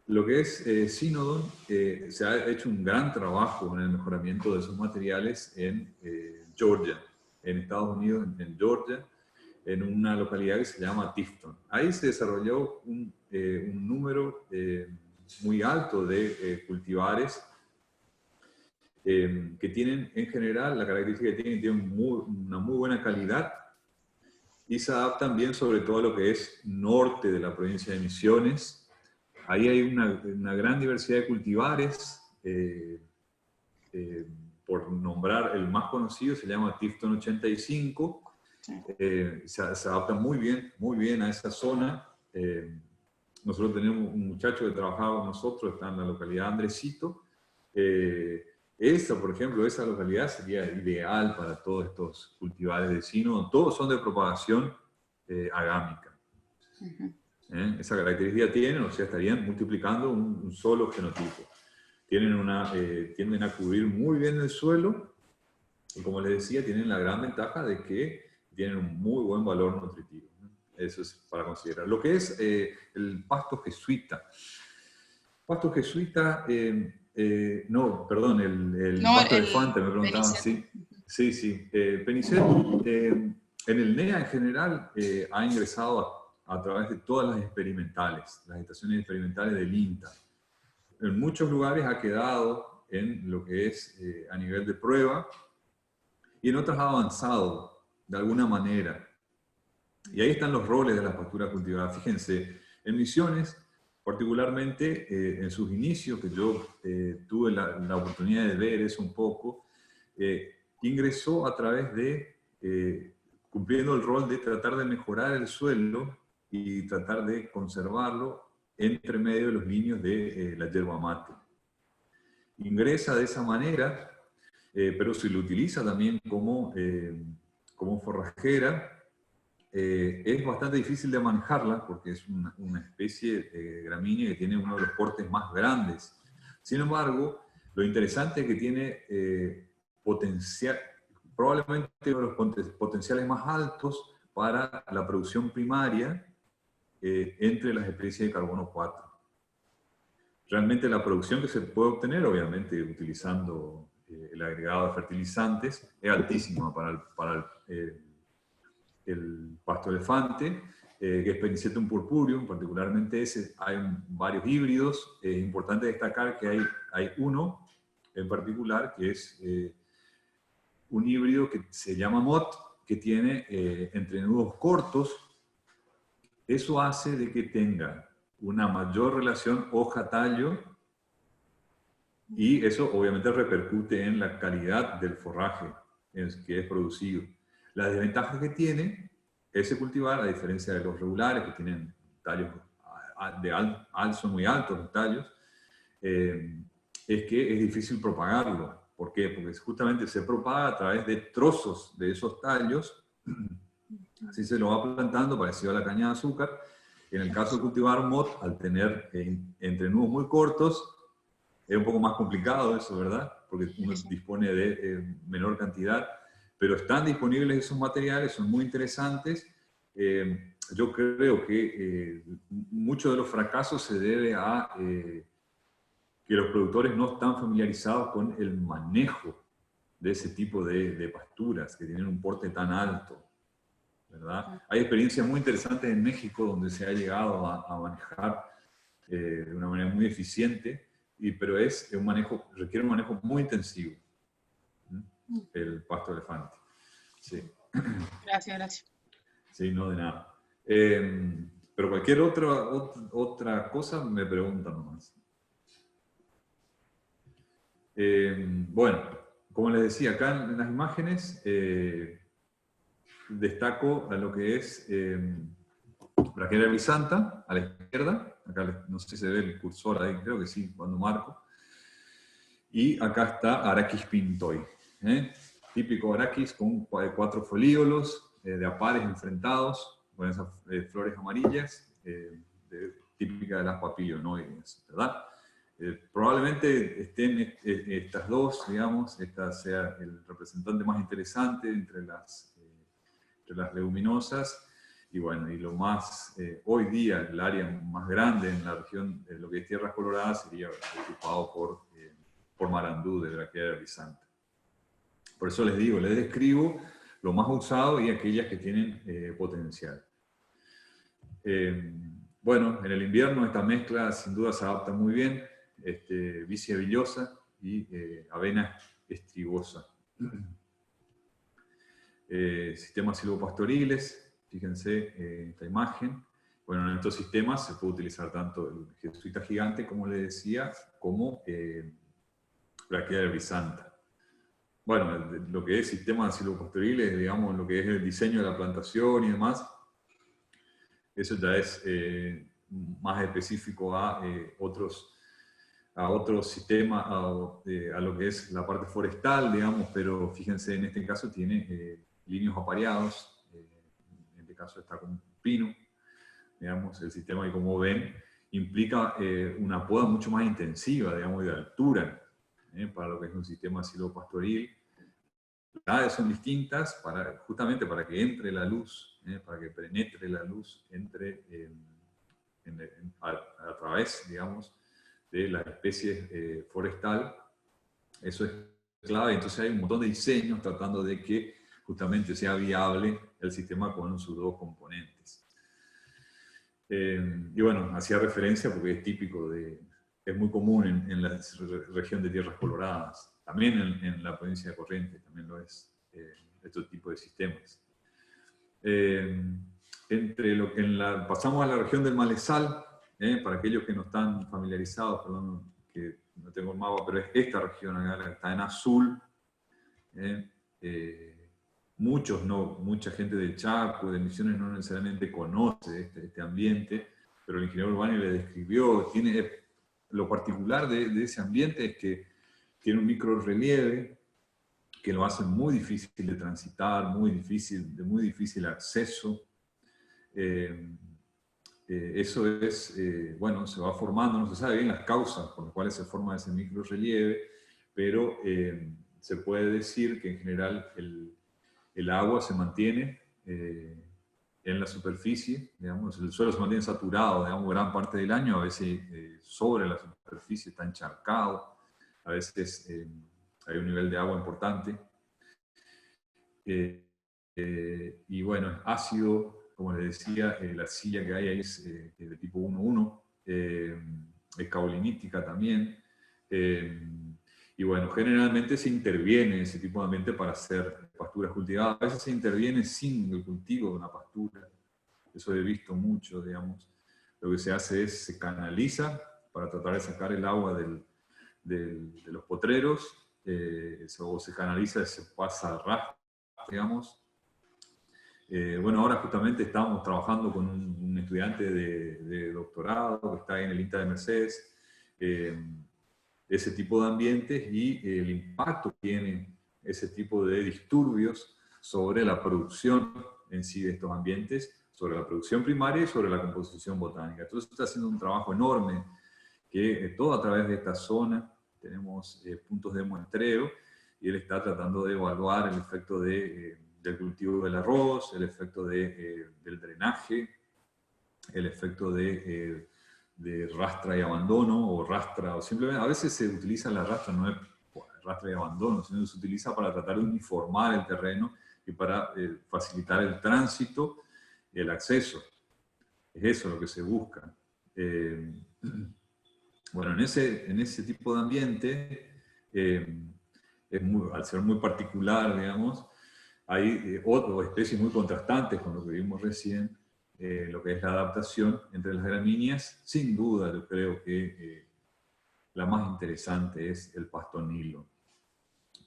Lo que es Sinodon, se ha hecho un gran trabajo en el mejoramiento de esos materiales en Georgia, en Estados Unidos, en Georgia, en una localidad que se llama Tifton. Ahí se desarrolló un número muy alto de cultivares que tienen, en general, la característica que tienen una muy buena calidad y se adaptan bien sobre todo a lo que es norte de la provincia de Misiones. Ahí hay una gran diversidad de cultivares. Por nombrar el más conocido, se llama Tifton 85. Sí. Se adapta muy bien a esa zona. Nosotros tenemos un muchacho que trabajaba con nosotros, está en la localidad de Andresito. Por ejemplo, esa localidad sería ideal para todos estos cultivares de sino. Todos son de propagación agámica. Ujú. Esa característica tienen, o sea, estarían multiplicando un solo genotipo. Tienden a cubrir muy bien el suelo Y como les decía, tienen la gran ventaja de que tienen un muy buen valor nutritivo, ¿no? Eso es para considerar. Lo que es el pasto jesuita. Pasto jesuita, no, perdón, el No, pasto el elefante, me preguntaban, Penicet. sí. Sí, sí. Penicet, en el NEA en general, ha ingresado a través de todas las experimentales, las estaciones experimentales del INTA. En muchos lugares ha quedado en lo que es a nivel de prueba, y en otras ha avanzado de alguna manera. Y ahí están los roles de las pasturas cultivadas. Fíjense, en Misiones, particularmente en sus inicios, que yo tuve la oportunidad de ver eso un poco, ingresó a través de, cumpliendo el rol de tratar de mejorar el suelo y tratar de conservarlo entre medio de los líneas de la yerba mate. Ingresa de esa manera, pero se lo utiliza también como forrajera. Es bastante difícil de manejarla porque es una especie de gramínea que tiene uno de los portes más grandes. Sin embargo, lo interesante es que tiene potencial, probablemente uno de los potenciales más altos para la producción primaria entre las especies de carbono 4. Realmente la producción que se puede obtener, obviamente utilizando el agregado de fertilizantes, es altísima para el pasto elefante, que es Penicetum purpureum, particularmente ese. Hay varios híbridos. Es importante destacar que hay uno en particular que es un híbrido que se llama MOT, que tiene entrenudos cortos. Eso hace de que tenga una mayor relación hoja-tallo, y eso obviamente repercute en la calidad del forraje que es producido. La desventaja que tiene ese cultivar, a diferencia de los regulares, que tienen tallos son muy altos los tallos, es que es difícil propagarlo. ¿Por qué? Porque justamente se propaga a través de trozos de esos tallos. Así se lo va plantando, parecido a la caña de azúcar. En el caso de cultivar MOT, al tener entrenudos muy cortos, es un poco más complicado eso, ¿verdad? Porque uno dispone de menor cantidad, pero están disponibles esos materiales, son muy interesantes. Yo creo que muchos de los fracasos se debe a que los productores no están familiarizados con el manejo de ese tipo de pasturas que tienen un porte tan alto, ¿verdad? Hay experiencias muy interesantes en México donde se ha llegado a manejar de una manera muy eficiente, pero requiere un manejo muy intensivo, el pasto elefante. Sí. Gracias, gracias. Sí, no de nada. Pero cualquier otra cosa me preguntan nomás. Bueno, como les decía, acá en las imágenes destaco a lo que es Brachiaria brisanta, a la izquierda. Acá no sé si se ve el cursor ahí, creo que sí, cuando marco. Y acá está Arachis pintoi, típico Arachis con 4 folíolos de a pares enfrentados, con esas flores amarillas, típica de las papilionoides, ¿verdad? Probablemente estén estas dos, digamos, esta sea el representante más interesante entre las leguminosas. Y bueno, y lo más, hoy día, el área más grande en la región de lo que es Tierras Coloradas sería ocupado por Marandú de Brachiaria brisanta. Por eso les digo, les describo lo más usado y aquellas que tienen potencial. Bueno, en el invierno esta mezcla sin duda se adapta muy bien, Vicia villosa y avena estribosa. Sistemas silvopastoriles, fíjense esta imagen. Bueno, en estos sistemas se puede utilizar tanto el jesuita gigante, como les decía, como Brachiaria brisanta. Bueno, lo que es sistemas silvopastoriles, digamos, lo que es el diseño de la plantación y demás, eso ya es más específico a otros sistemas, a lo que es la parte forestal, digamos, pero fíjense, en este caso tiene líneas apareados, en este caso está con un pino, digamos, el sistema, y como ven, implica una poda mucho más intensiva, digamos, y de altura, para lo que es un sistema silvopastoril. las edades son distintas justamente para que entre la luz, para que penetre la luz a través, digamos, de la especie forestal. Eso es clave. Entonces hay un montón de diseños tratando de que justamente sea viable el sistema con sus dos componentes. Y bueno, hacía referencia porque es típico es muy común en la región de tierras coloradas, también en la provincia de Corrientes, también lo es, este tipo de sistemas. Pasamos a la región del Malezal, para aquellos que no están familiarizados, perdón, que no tengo el mapa, pero es esta región acá, la que está en azul. Mucha gente de Chaco, de Misiones, no necesariamente conoce este ambiente, pero el ingeniero Urbani le describió. Lo particular de ese ambiente es que tiene un microrrelieve que lo hace muy difícil de transitar, de muy difícil acceso. Eso es, bueno, se va formando, no se sabe bien las causas por las cuales se forma ese microrrelieve, pero se puede decir que en general el agua se mantiene en la superficie, digamos, el suelo se mantiene saturado, digamos, gran parte del año, a veces sobre la superficie está encharcado, a veces hay un nivel de agua importante. Y bueno, es ácido, como les decía, la arcilla que hay ahí es de tipo 1,1, es caolinítica también. Y bueno, generalmente se interviene en ese tipo de ambiente para hacer pasturas cultivadas. A veces se interviene sin el cultivo de una pastura. Eso he visto mucho, digamos. Lo que se hace es, se canaliza para tratar de sacar el agua de los potreros, o se canaliza y se pasa al rastro, digamos. Bueno, ahora justamente estamos trabajando con un estudiante de doctorado que está ahí en el INTA de Mercedes, ese tipo de ambientes y el impacto que tiene ese tipo de disturbios sobre la producción en sí de estos ambientes, sobre la producción primaria y sobre la composición botánica. Entonces está haciendo un trabajo enorme que todo a través de esta zona tenemos puntos de muestreo y él está tratando de evaluar el efecto del cultivo del arroz, el efecto del drenaje, el efecto de rastra y abandono, o simplemente, a veces se utiliza la rastra, no es rastra y abandono, sino que se utiliza para tratar de uniformar el terreno y para facilitar el tránsito y el acceso. Es eso lo que se busca. Bueno, en ese tipo de ambiente, al ser muy particular, digamos, hay otras especies muy contrastantes con lo que vimos recién, lo que es la adaptación entre las gramíneas. Sin duda, yo creo que la más interesante es el pastonilo.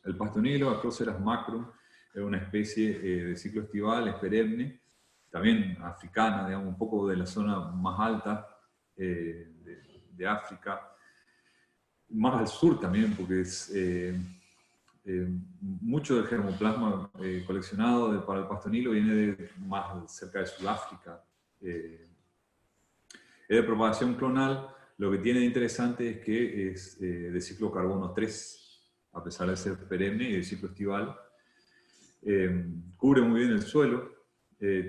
El pastonilo, Acroceras macro, es una especie de ciclo estival, es perenne, también africana, digamos, un poco de la zona más alta de África, más al sur también, porque es mucho del germoplasma coleccionado para el pastonilo viene más cerca de Sudáfrica. Es de propagación clonal. Lo que tiene de interesante es que es de ciclo carbono 3, a pesar de ser perenne y de ciclo estival. Cubre muy bien el suelo,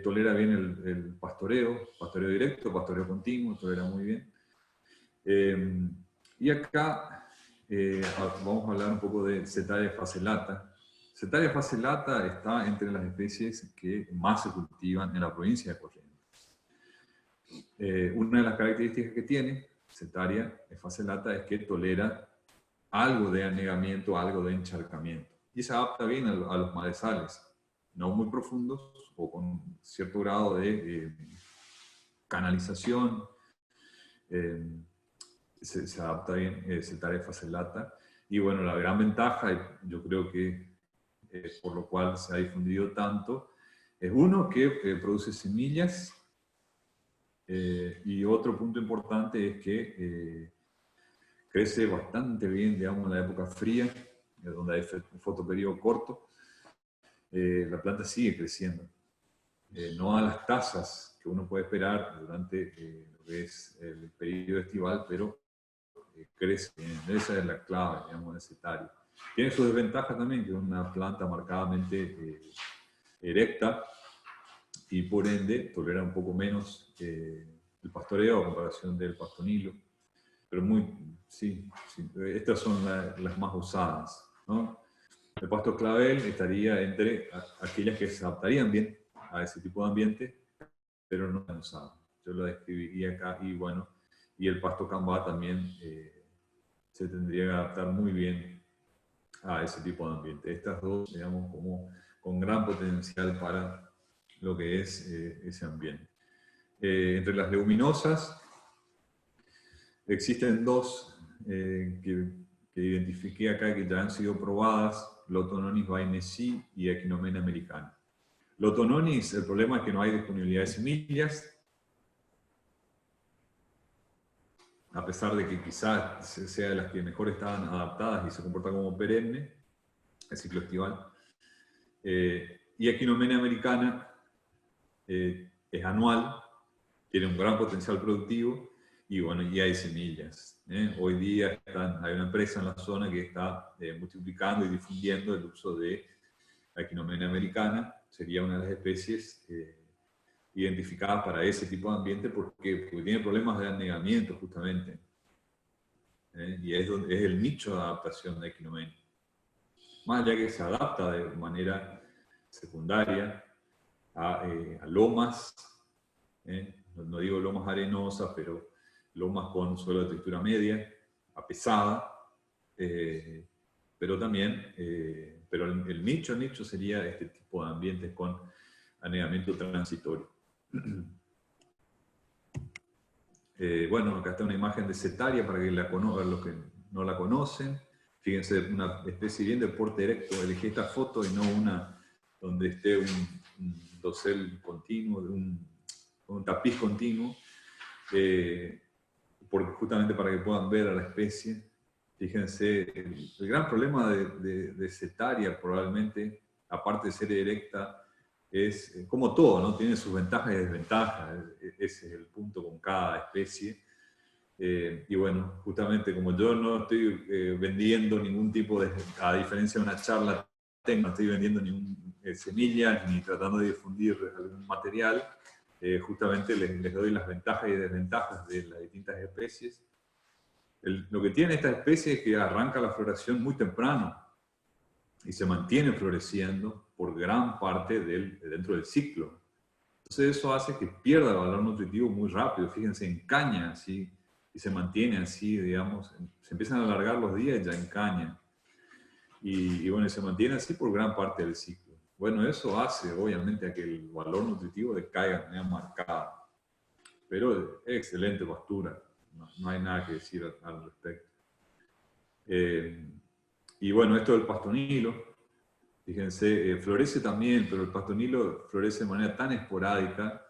tolera bien el pastoreo directo, pastoreo continuo, tolera muy bien. Y acá vamos a hablar un poco de Setaria facellata. Setaria facellata está entre las especies que más se cultivan en la provincia de Corrientes. Una de las características que tiene Setaria facellata es que tolera algo de anegamiento, algo de encharcamiento. Y se adapta bien a los malezales, no muy profundos o con cierto grado de canalización. Se adapta bien Setaria facellata. Y bueno, la gran ventaja, yo creo que por lo cual se ha difundido tanto, es uno que produce semillas, y otro punto importante es que crece bastante bien, digamos, en la época fría, donde hay fotoperiodo corto. La planta sigue creciendo. No a las tasas que uno puede esperar durante lo que es el periodo estival, pero crece bien. Esa es la clave, digamos, de Setaria. Tiene sus desventajas también, que es una planta marcadamente erecta y por ende tolera un poco menos el pastoreo a comparación del pastonilo. Pero sí, estas son las más usadas, ¿no? El pasto clavel estaría entre aquellas que se adaptarían bien a ese tipo de ambiente, pero no tan usadas. Yo lo describiría acá y bueno, y el pasto cambá también se tendría que adaptar muy bien a ese tipo de ambiente. Estas dos, digamos, como con gran potencial para lo que es ese ambiente. Entre las leguminosas existen dos que identifiqué acá que ya han sido probadas, Lotononis bainesi y Echinomena americana. Lotononis, el problema es que no hay disponibilidad de semillas, a pesar de que quizás sea de las que mejor estaban adaptadas y se comporta como perenne, el ciclo estival. Y Echinomena americana es anual, tiene un gran potencial productivo y bueno, y hay semillas. Hoy día hay una empresa en la zona que está multiplicando y difundiendo el uso de Echinomena americana, sería una de las especies identificadas para ese tipo de ambiente porque tiene problemas de anegamiento justamente. Y es el nicho de adaptación de Echinomena. Más allá que se adapta de manera secundaria a lomas, no digo lomas arenosas, pero lomas con suelo de textura media, a pesada, pero también, pero el nicho sería este tipo de ambientes con anegamiento transitorio. Bueno, acá está una imagen de setaria para que los que no la conocen. Fíjense, una especie bien de porte erecto. Elegí esta foto y no una donde esté un dosel continuo, un tapiz continuo, justamente para que puedan ver a la especie. Fíjense, el gran problema de setaria probablemente, aparte de ser erecta, es como todo, ¿no? Tiene sus ventajas y desventajas. Ese es el punto con cada especie. Y bueno, justamente como yo no estoy vendiendo ningún tipo de, a diferencia de una charla, no estoy vendiendo ningún semillas ni tratando de difundir algún material, justamente les doy las ventajas y desventajas de las distintas especies. Lo que tiene esta especie es que arranca la floración muy temprano y se mantiene floreciendo por gran parte dentro del ciclo. Entonces eso hace que pierda el valor nutritivo muy rápido. Fíjense, en caña, así, y se mantiene así, digamos, se empiezan a alargar los días ya en caña. Y bueno, se mantiene así por gran parte del ciclo. Bueno, eso hace, obviamente, a que el valor nutritivo decaiga de manera marcada. Pero es excelente pastura, no hay nada que decir al respecto. Y bueno, esto del pastonilo, fíjense, florece también, pero el pastonilo florece de manera tan esporádica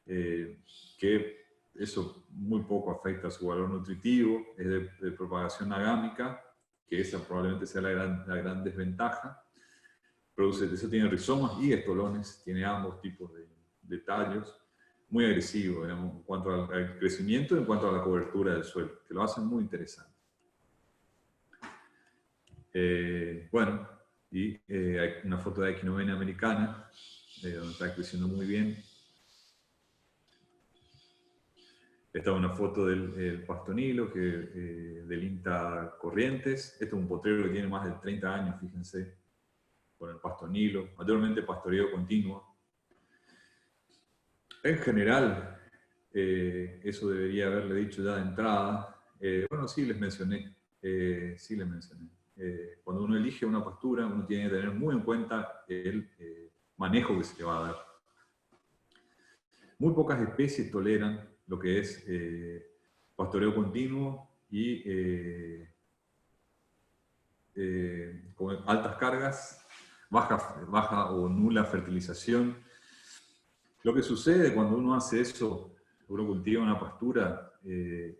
que eso muy poco afecta a su valor nutritivo, es de propagación agámica, que esa probablemente sea la gran desventaja. Eso tiene rizomas y estolones, tiene ambos tipos de tallos, muy agresivo, digamos, en cuanto al crecimiento y en cuanto a la cobertura del suelo, que lo hacen muy interesante. Bueno, y hay una foto de Echinomena americana, donde está creciendo muy bien. Esta es una foto del pastonilo, del INTA Corrientes. Este es un potrero que tiene más de 30 años, fíjense, con el pastonilo, mayormente pastoreo continuo. En general, eso debería haberle dicho ya de entrada. Bueno, sí les mencioné. Cuando uno elige una pastura, uno tiene que tener muy en cuenta el manejo que se le va a dar. Muy pocas especies toleran lo que es pastoreo continuo y con altas cargas, baja o nula fertilización. Lo que sucede cuando uno hace eso, uno cultiva una pastura, en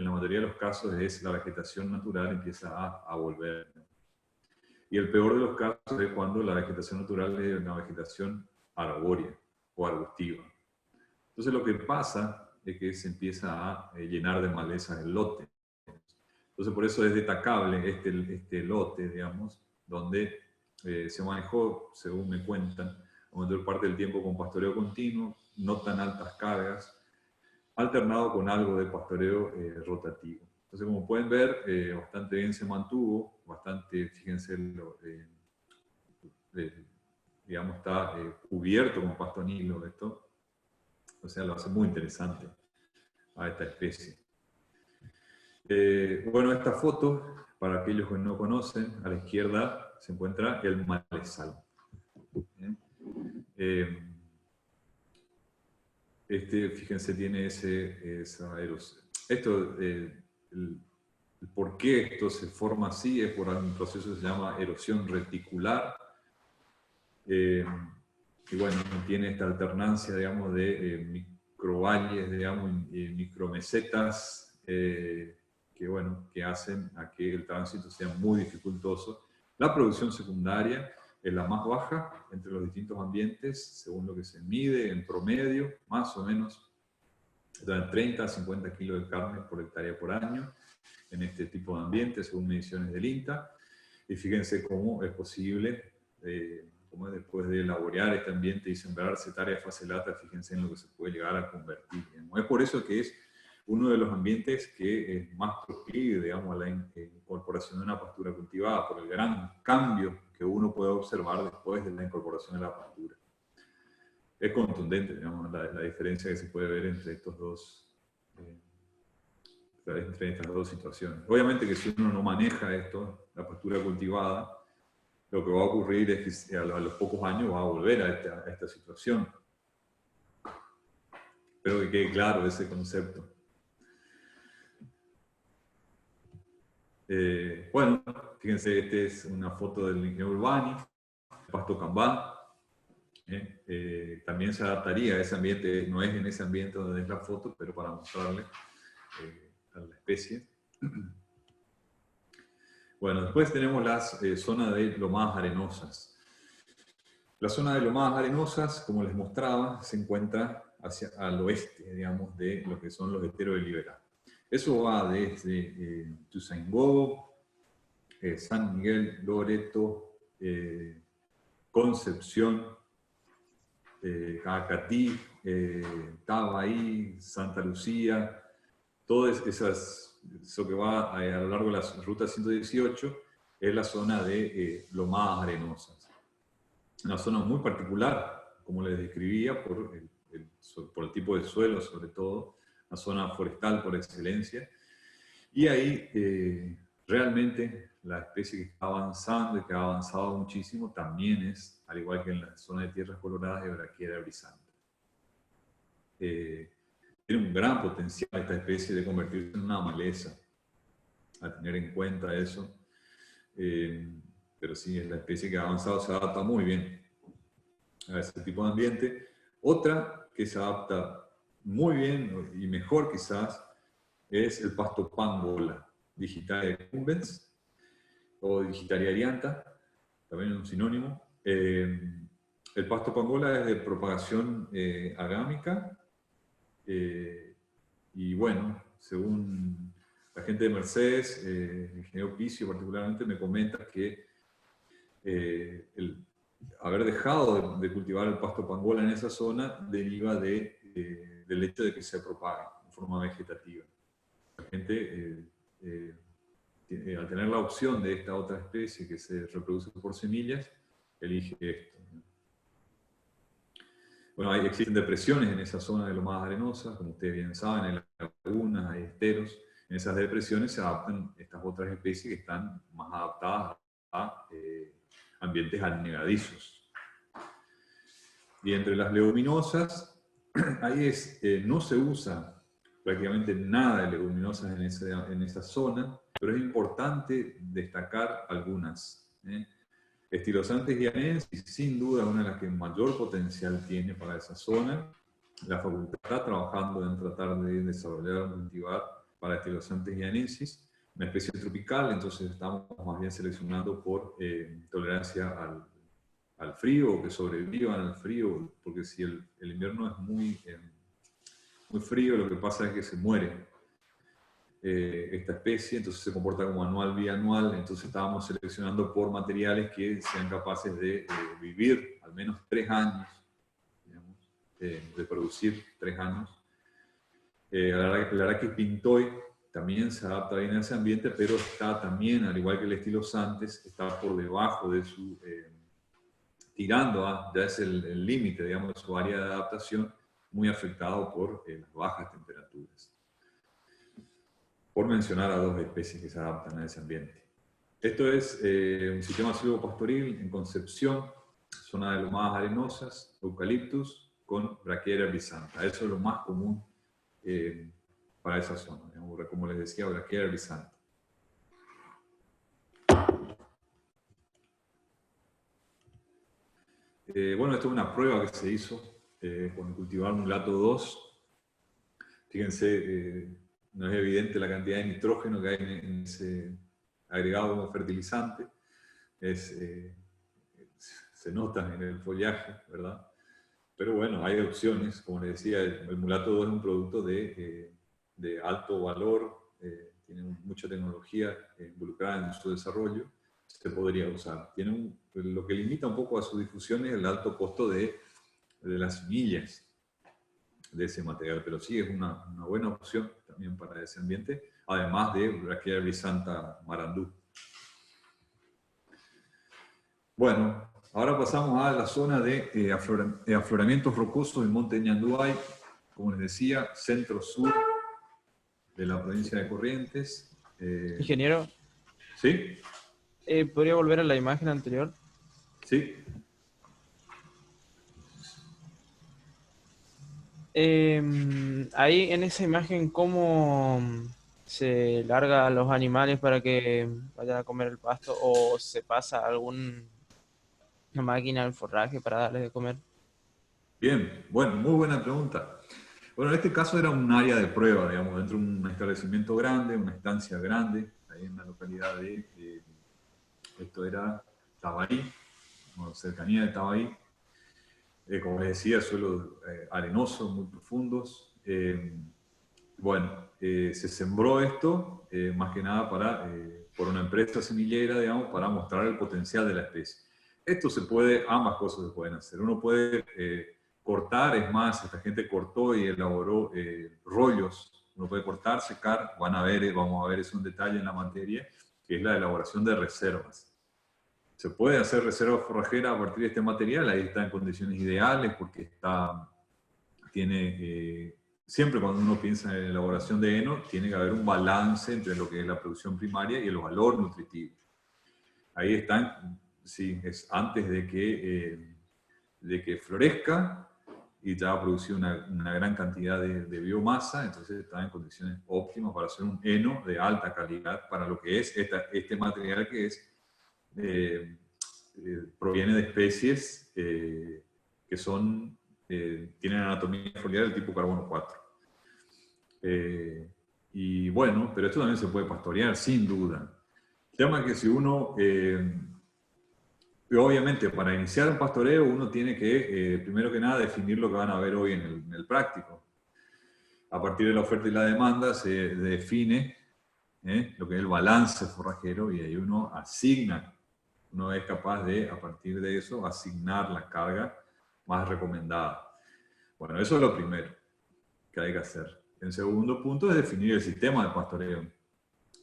la mayoría de los casos es la vegetación natural empieza a volver. Y el peor de los casos es cuando la vegetación natural es una vegetación arbórea o arbustiva. Entonces lo que pasa es que se empieza a llenar de malezas el lote. Entonces por eso es destacable este lote, digamos, donde se manejó, según me cuentan, la mayor parte del tiempo con pastoreo continuo, no tan altas cargas, alternado con algo de pastoreo rotativo. Entonces, como pueden ver, bastante bien se mantuvo, bastante, fíjense, digamos, está cubierto con pasto nilo esto, o sea, lo hace muy interesante a esta especie. Bueno, esta foto, para aquellos que no conocen, a la izquierda se encuentra el malezal. Fíjense, tiene esa erosión. Esto, el por qué esto se forma así es por un proceso que se llama erosión reticular. Y bueno, tiene esta alternancia, digamos, de microvalles, digamos, micromesetas, que, bueno, que hacen a que el tránsito sea muy dificultoso. La producción secundaria es la más baja entre los distintos ambientes, según lo que se mide en promedio, más o menos, de 30 a 50 kilos de carne por hectárea por año en este tipo de ambientes, según mediciones del INTA. Y fíjense cómo es posible, como después de elaborar este ambiente y sembrar Setaria fasciolata, fíjense en lo que se puede llegar a convertir. Digamos. Es por eso que es uno de los ambientes que es más proclive, digamos, a la incorporación de una pastura cultivada, por el gran cambio que uno puede observar después de la incorporación de la pastura. Es contundente, digamos, la diferencia que se puede ver entre estos dos, entre estas dos situaciones. Obviamente que si uno no maneja esto, la pastura cultivada, lo que va a ocurrir es que a los pocos años va a volver a esta situación. Espero que quede claro ese concepto. Bueno, fíjense, esta es una foto del Ligneo urbani, pasto cambá. También se adaptaría a ese ambiente, no es en ese ambiente donde es la foto, pero para mostrarle a la especie. Bueno, después tenemos las zonas de lomadas arenosas. La zona de lomadas arenosas, como les mostraba, se encuentra al oeste, digamos, de lo que son los esteros de Liberá. Eso va desde Ituzaingó, San Miguel, Loreto, Concepción, Cacatí, Tabaí, Santa Lucía, todo eso que va a lo largo de la ruta 118 es la zona de lomadas arenosas. Una zona muy particular, como les describía, por el tipo de suelo sobre todo, una zona forestal por excelencia. Y ahí realmente la especie que está avanzando y que ha avanzado muchísimo también es, al igual que en la zona de tierras coloradas, de Brachiaria brisanta. Tiene un gran potencial esta especie de convertirse en una maleza, a tener en cuenta eso. Pero sí, es la especie que ha avanzado, se adapta muy bien a ese tipo de ambiente. Otra que se adapta muy bien y mejor quizás es el pasto pangola, Digitaria cumbens o Digitaria arianta, también es un sinónimo. El pasto pangola es de propagación agámica y bueno, según la gente de Mercedes, el ingeniero Picio particularmente me comenta que el haber dejado de cultivar el pasto pangola en esa zona deriva del hecho de que se propague en forma vegetativa. La gente, al tener la opción de esta otra especie que se reproduce por semillas, elige esto. Bueno, existen depresiones en esa zona de lomadas arenosas, como ustedes bien saben, hay lagunas, hay esteros. En esas depresiones se adaptan estas otras especies que están más adaptadas a ambientes anegadizos. Y entre las leguminosas, ahí no se usa prácticamente nada de leguminosas en esa zona, pero es importante destacar algunas. Estilosantes guianensis, sin duda, una de las que mayor potencial tiene para esa zona. La facultad está trabajando en tratar de desarrollar, cultivar para Estilosantes guianensis, una especie tropical, entonces estamos más bien seleccionando por tolerancia al frío, o que sobrevivan al frío, porque si el invierno es muy frío, lo que pasa es que se muere. esta especie, entonces se comporta como anual bianual, entonces estábamos seleccionando por materiales que sean capaces de vivir al menos 3 años, digamos, de producir 3 años. La verdad que Pintoy también se adapta bien a ese ambiente, pero está también, al igual que el estilo Santes, está por debajo de su, tirando a, ya es el límite, digamos, de su área de adaptación, muy afectado por las bajas temperaturas. Por mencionar a 2 especies que se adaptan a ese ambiente. Esto es un sistema silvopastoril en Concepción, zona de lomadas arenosas, eucaliptus, con Brachiaria brisanta. Eso es lo más común para esa zona. Como les decía, Brachiaria brisanta. Bueno, esto es una prueba que se hizo con el cultivar mulato 2. Fíjense, no es evidente la cantidad de nitrógeno que hay en ese agregado como fertilizante. Se nota en el follaje, ¿verdad? Pero bueno, hay opciones. Como les decía, el mulato 2 es un producto de alto valor, tiene mucha tecnología involucrada en su desarrollo, se podría usar. Lo que limita un poco a su difusión es el alto costo de las semillas de ese material, pero sí es una buena opción también para ese ambiente, además de Brachiaria brisanta marandú. Bueno, ahora pasamos a la zona de afloramientos rocosos del monte Ñanduay, como les decía, centro-sur de la provincia de Corrientes. Ingeniero, ¿Sí? ¿podría volver a la imagen anterior? Sí. Ahí en esa imagen, ¿cómo se larga a los animales para que vayan a comer el pasto o se pasa alguna máquina al forraje para darles de comer? Bien, bueno, muy buena pregunta. Bueno, en este caso era un área de prueba, digamos, dentro de un establecimiento grande, una estancia grande, ahí en la localidad de, esto era Tabaí, cercanía de Tabaí. Como les decía, suelos arenosos, muy profundos. Se sembró esto, más que nada por una empresa semillera, digamos, para mostrar el potencial de la especie. Esto ambas cosas se pueden hacer. Uno puede cortar, es más, esta gente cortó y elaboró rollos. Uno puede cortar, secar, vamos a ver eso en detalle en la materia, que es la elaboración de reservas. Se puede hacer reserva forrajera a partir de este material, ahí está en condiciones ideales porque siempre cuando uno piensa en la elaboración de heno, tiene que haber un balance entre lo que es la producción primaria y el valor nutritivo. Ahí están, sí, es antes de que florezca y ya ha producido una gran cantidad de biomasa, entonces está en condiciones óptimas para hacer un heno de alta calidad para lo que es este material que es proviene de especies que tienen anatomía foliar del tipo carbono 4. Y bueno, pero esto también se puede pastorear, sin duda. El tema es que si uno, obviamente para iniciar un pastoreo uno tiene que, primero que nada, definir lo que van a ver hoy en el práctico. A partir de la oferta y la demanda se define lo que es el balance forrajero y ahí uno es capaz de, a partir de eso, asignar la carga más recomendada. Bueno, eso es lo primero que hay que hacer. El segundo punto es definir el sistema de pastoreo.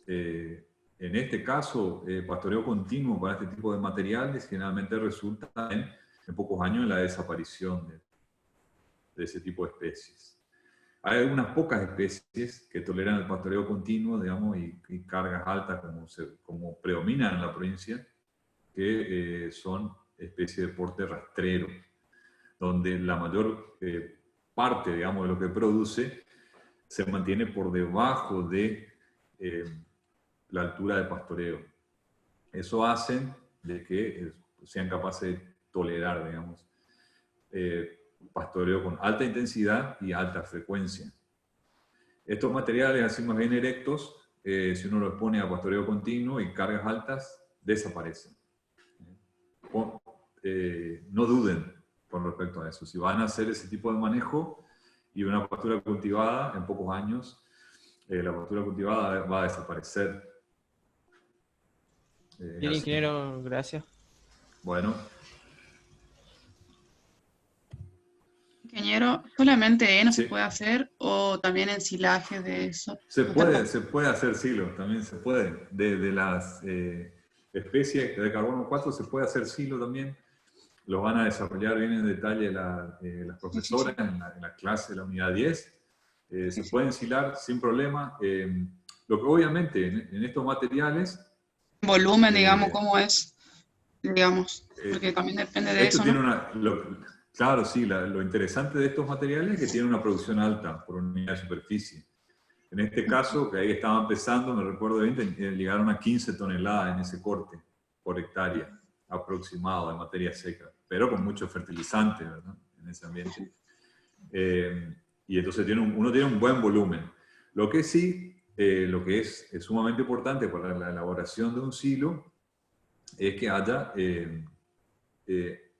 En este caso, pastoreo continuo para este tipo de materiales generalmente resulta en pocos años en la desaparición de ese tipo de especies. Hay algunas pocas especies que toleran el pastoreo continuo, digamos, y cargas altas como predominan en la provincia, que son especies de porte rastrero, donde la mayor parte, digamos, de lo que produce se mantiene por debajo de la altura de pastoreo. Eso hace de que sean capaces de tolerar, digamos, pastoreo con alta intensidad y alta frecuencia. Estos materiales, así más bien erectos, si uno los pone a pastoreo continuo y cargas altas, desaparecen. No duden con respecto a eso. Si van a hacer ese tipo de manejo y una pastura cultivada, en pocos años la pastura cultivada va a desaparecer. Bien, ingeniero, gracias. Bueno. Ingeniero, ¿solamente heno Sí. se puede hacer o también ensilaje de eso? Se puede hacer silo, también se puede. De las especies de carbono 4 se puede hacer silo también. Lo van a desarrollar bien en detalle las profesoras en la clase de la unidad 10. Se pueden ensilar sin problema. Lo que obviamente en estos materiales... Volumen, digamos, ¿cómo es? Digamos, porque también depende de esto eso, tiene ¿no? claro, sí, lo interesante de estos materiales es que tienen una producción alta por unidad de superficie. En este caso, que ahí estaba empezando, me recuerdo bien, llegaron a 15 toneladas en ese corte por hectárea aproximado de materia seca, pero con mucho fertilizante, ¿verdad? En ese ambiente. Y entonces uno tiene un buen volumen. Lo que sí, lo que es sumamente importante para la elaboración de un silo, es que haya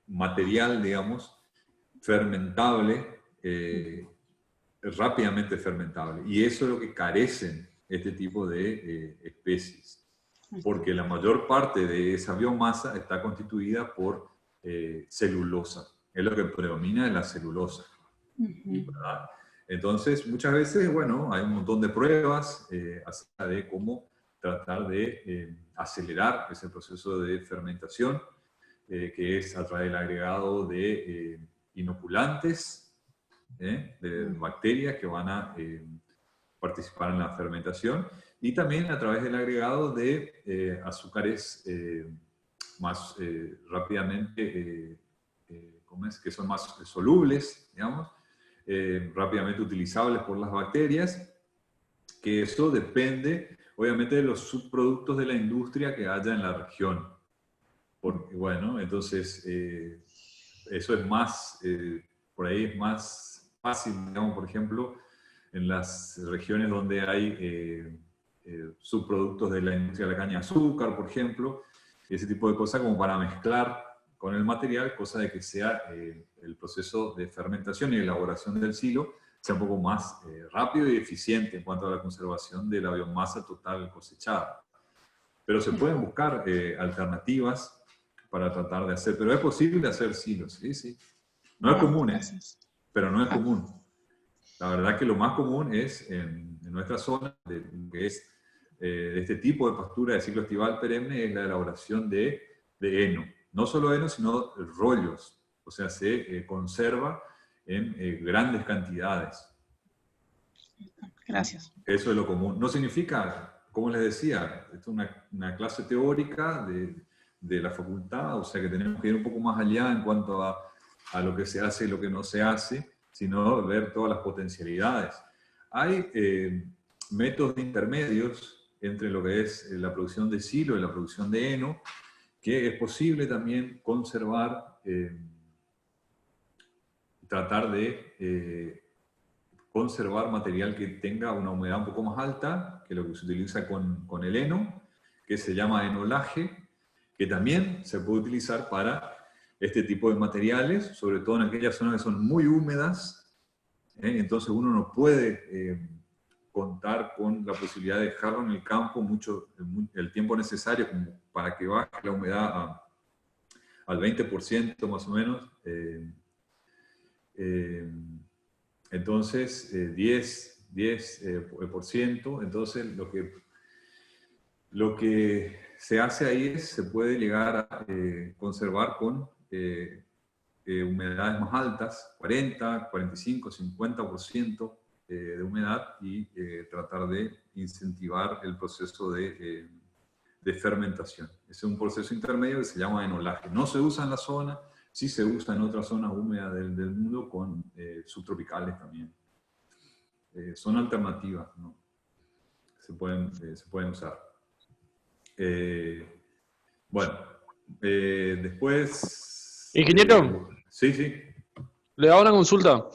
material, digamos, fermentable, rápidamente fermentable. Y eso es lo que carecen este tipo de especies. Porque la mayor parte de esa biomasa está constituida por celulosa. Es lo que predomina en la celulosa. ¿Verdad? Entonces, muchas veces, bueno, hay un montón de pruebas acerca de cómo tratar de acelerar ese proceso de fermentación, que es a través del agregado de inoculantes, de bacterias que van a participar en la fermentación, y también a través del agregado de azúcares más rápidamente, ¿cómo es? Que son más solubles, digamos, rápidamente utilizables por las bacterias, que eso depende obviamente de los subproductos de la industria que haya en la región. Porque, bueno, entonces eso es más, por ahí es más fácil, digamos, por ejemplo, en las regiones donde hay subproductos de la industria de la caña de azúcar, por ejemplo, ese tipo de cosas como para mezclar con el material, cosa de que sea el proceso de fermentación y elaboración del silo sea un poco más rápido y eficiente en cuanto a la conservación de la biomasa total cosechada. Pero se pueden buscar alternativas para tratar de hacer, pero es posible hacer silos, sí, sí. No es común, pero no es común. La verdad que lo más común es en nuestra zona, que es de este tipo de pastura de ciclo estival perenne, es la elaboración de heno. No solo heno, sino rollos. O sea, se conserva en grandes cantidades. Gracias. Eso es lo común. No significa, como les decía, esto es una clase teórica de la facultad, o sea que tenemos que ir un poco más allá en cuanto a lo que se hace y lo que no se hace, sino ver todas las potencialidades. Hay métodos intermedios entre lo que es la producción de silo y la producción de heno, que es posible también conservar, tratar de conservar material que tenga una humedad un poco más alta que lo que se utiliza con el heno, que se llama enolaje, que también se puede utilizar para este tipo de materiales, sobre todo en aquellas zonas que son muy húmedas, entonces uno no puede contar con la posibilidad de dejarlo en el campo el tiempo necesario como para que baje la humedad al 20% más o menos. Entonces, 10%, entonces lo que se hace ahí es, se puede llegar a conservar con humedades más altas, 40, 45, 50% de humedad y tratar de incentivar el proceso de fermentación. Ese es un proceso intermedio que se llama enolaje. No se usa en la zona, sí se usa en otras zonas húmedas del mundo con subtropicales también. Son alternativas, ¿no? Se pueden usar. Bueno, después... Ingeniero, sí, sí. le hago una consulta.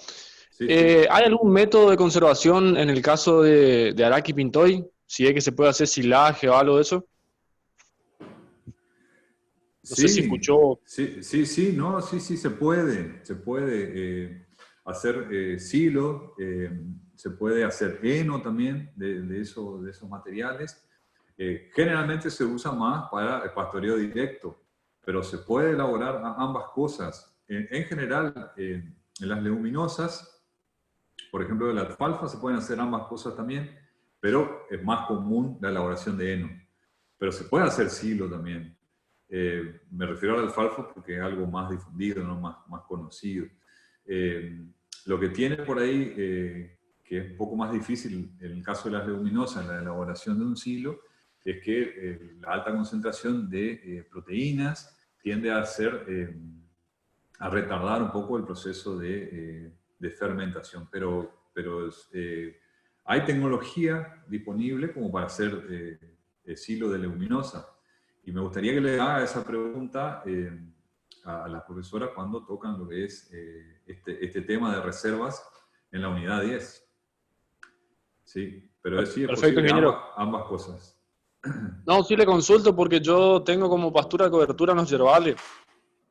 Sí, sí. ¿Hay algún método de conservación en el caso de Araki Pintoy? Si es que se puede hacer silaje o algo de eso. No sé si escuchó. Sí, no, sí, se puede hacer silo, se puede hacer heno también de esos materiales. Generalmente se usa más para el pastoreo directo, pero se puede elaborar ambas cosas. En general, en las leguminosas, por ejemplo, de la alfalfa, se pueden hacer ambas cosas también, pero es más común la elaboración de heno. Pero se puede hacer silo también. Me refiero a la alfalfa porque es algo más difundido, ¿no? más conocido. Lo que tiene por ahí, que es un poco más difícil en el caso de las leguminosas, en la elaboración de un silo, es que la alta concentración de proteínas tiende a a retardar un poco el proceso de fermentación. Pero hay tecnología disponible como para hacer silo de leguminosa. Y me gustaría que le haga esa pregunta a las profesoras cuando tocan lo que es este tema de reservas en la unidad 10. Sí, pero sí es Perfecto, posible ingeniero. ambas cosas. No, sí le consulto porque yo tengo como pastura de cobertura en los yerbales.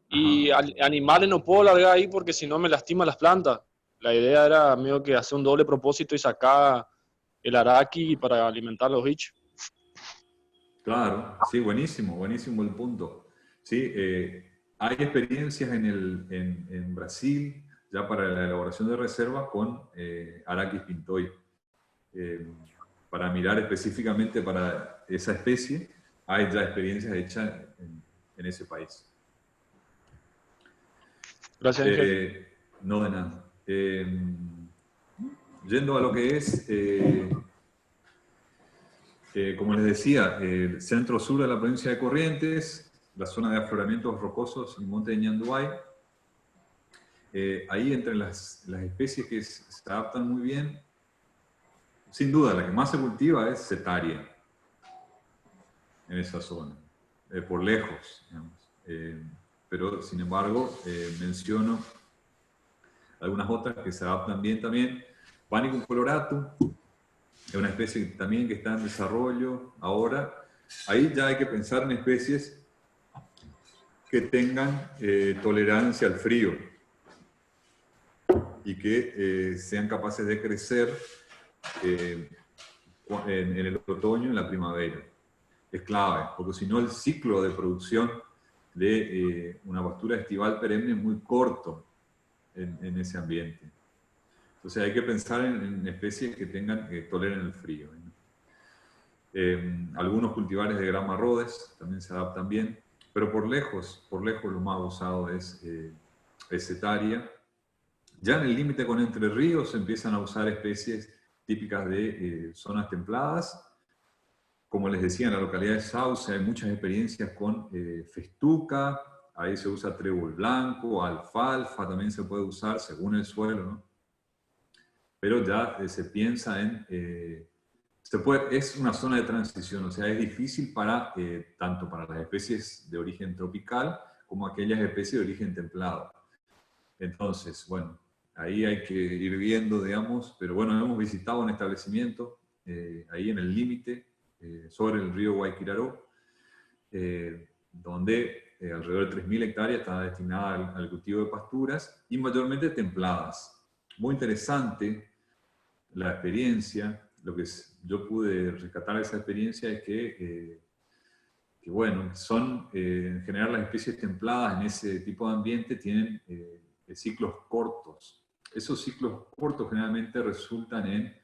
Y animales no puedo largar ahí porque si no me lastima las plantas. La idea era medio que hacer un doble propósito y sacar el araqui para alimentar a los bichos. Claro, sí, buenísimo, buenísimo el punto. Sí, hay experiencias en Brasil ya para la elaboración de reservas con Arachis pintoi. Para mirar específicamente para esa especie, hay ya experiencias hechas en ese país. Gracias, Ángel. No de nada. Yendo a lo que es, como les decía, el centro-sur de la provincia de Corrientes, la zona de afloramientos rocosos y monte de Ñanduay. Ahí entre las especies que se adaptan muy bien, sin duda la que más se cultiva es Setaria, en esa zona, por lejos, digamos. Pero sin embargo menciono algunas otras que se adaptan bien también. Panicum coloratum es una especie también que está en desarrollo ahora. Ahí ya hay que pensar en especies que tengan tolerancia al frío y que sean capaces de crecer en el otoño y en la primavera. Es clave, porque si no el ciclo de producción de una pastura estival perenne es muy corto en ese ambiente. Entonces hay que pensar en especies que toleren el frío. Algunos cultivares de grama Rhodes también se adaptan bien, pero por lejos lo más usado es Setaria. Ya en el límite con Entre Ríos se empiezan a usar especies típicas de zonas templadas. Como les decía, en la localidad de Sauce hay muchas experiencias con festuca, ahí se usa trébol blanco, alfalfa también se puede usar según el suelo, ¿no? Pero ya se piensa en... es una zona de transición, o sea, es difícil tanto para las especies de origen tropical como aquellas especies de origen templado. Entonces, bueno, ahí hay que ir viendo, digamos, pero bueno, hemos visitado un establecimiento ahí en el límite, sobre el río Guayquiraró, donde alrededor de 3.000 hectáreas está destinada al cultivo de pasturas y mayormente templadas. Muy interesante la experiencia. Lo que yo pude rescatar de esa experiencia es que bueno, en general las especies templadas en ese tipo de ambiente tienen ciclos cortos. Esos ciclos cortos generalmente resultan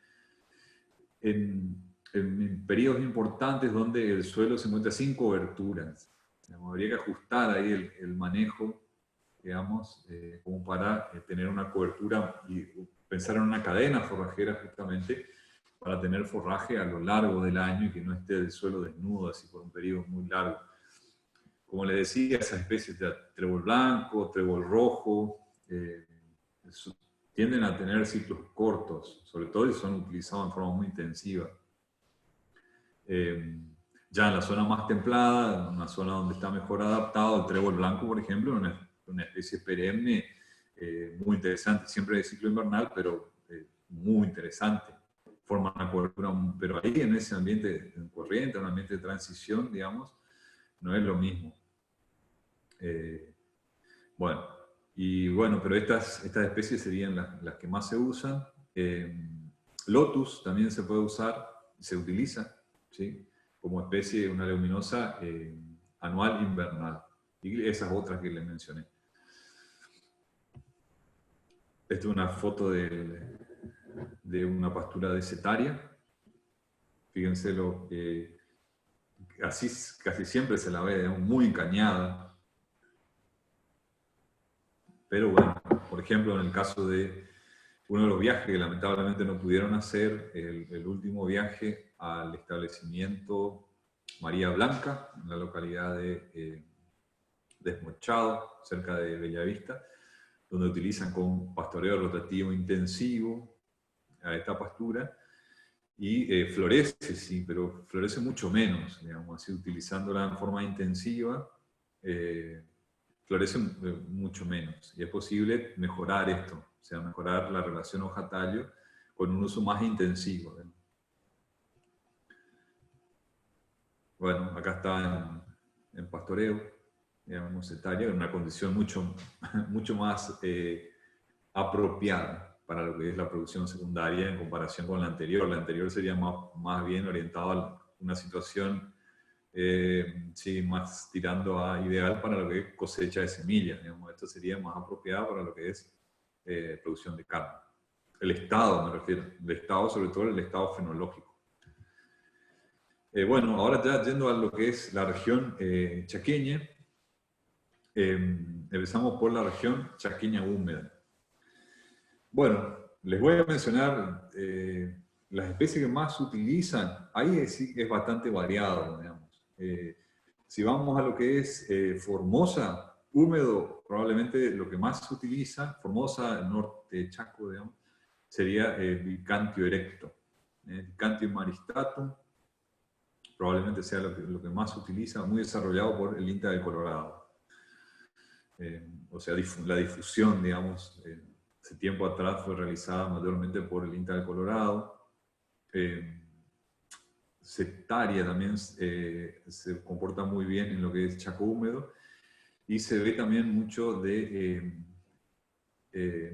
en periodos importantes donde el suelo se encuentra sin coberturas. Habría que ajustar ahí el manejo, digamos, como para tener una cobertura y pensar en una cadena forrajera justamente para tener forraje a lo largo del año y que no esté el suelo desnudo así por un periodo muy largo. Como les decía, esas especies de trébol blanco, trébol rojo, tienden a tener ciclos cortos, sobre todo y son utilizados en forma muy intensiva. Ya en la zona más templada, en una zona donde está mejor adaptado, el trébol blanco, por ejemplo, es una especie perenne muy interesante, siempre de ciclo invernal, pero muy interesante. Forma una cobertura, pero ahí en ese ambiente corriente, un ambiente de transición, digamos, no es lo mismo. Bueno, pero estas especies serían las que más se usan. Lotus también se puede usar, se utiliza, ¿sí? Como especie, una leguminosa anual invernal. Y esas otras que les mencioné. Esta es una foto de una pastura desetaria. Fíjense lo que así casi siempre se la ve, digamos, muy encañada. Pero bueno, por ejemplo, en el caso de uno de los viajes que lamentablemente no pudieron hacer, el último viaje al establecimiento María Blanca, en la localidad de Desmochado, cerca de Bellavista, donde utilizan con pastoreo rotativo intensivo a esta pastura, y florece, sí, pero florece mucho menos, digamos, así utilizándola en forma intensiva, florece mucho menos. Y es posible mejorar esto, o sea, mejorar la relación hoja-tallo con un uso más intensivo, ¿no? Bueno, acá está en pastoreo, digamos, etaria, en una condición mucho más apropiada para lo que es la producción secundaria en comparación con la anterior. La anterior sería más bien orientada a una situación sí, más tirando a ideal para lo que es cosecha de semillas. Digamos. Esto sería más apropiado para lo que es producción de carne. El estado, me refiero. El estado, sobre todo el estado fenológico. Bueno, ahora ya yendo a lo que es la región chaqueña, empezamos por la región chaqueña húmeda. Bueno, les voy a mencionar las especies que más se utilizan. Ahí sí es bastante variado, digamos. Si vamos a lo que es Formosa, húmedo, probablemente lo que más se utiliza, Formosa, el norte de Chaco, digamos, sería Vicantio erecto. Vicantio maristatum, probablemente sea lo que más se utiliza, muy desarrollado por el INTA del Colorado. O sea, la difusión, digamos, hace tiempo atrás fue realizada mayormente por el INTA del Colorado. Sectaria también se comporta muy bien en lo que es Chaco húmedo. Y se ve también mucho de,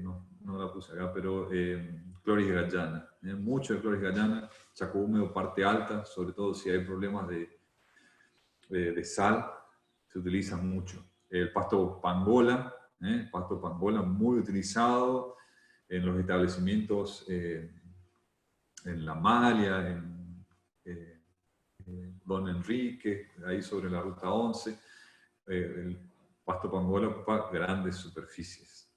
no la puse acá, pero Chloris gallana. Mucho de Chloris gallana, Chaco húmedo, parte alta, sobre todo si hay problemas de sal, se utiliza mucho. El pasto pangola, muy utilizado en los establecimientos en La Malia, en Don Enrique, ahí sobre la ruta 11. El pasto pangola ocupa grandes superficies.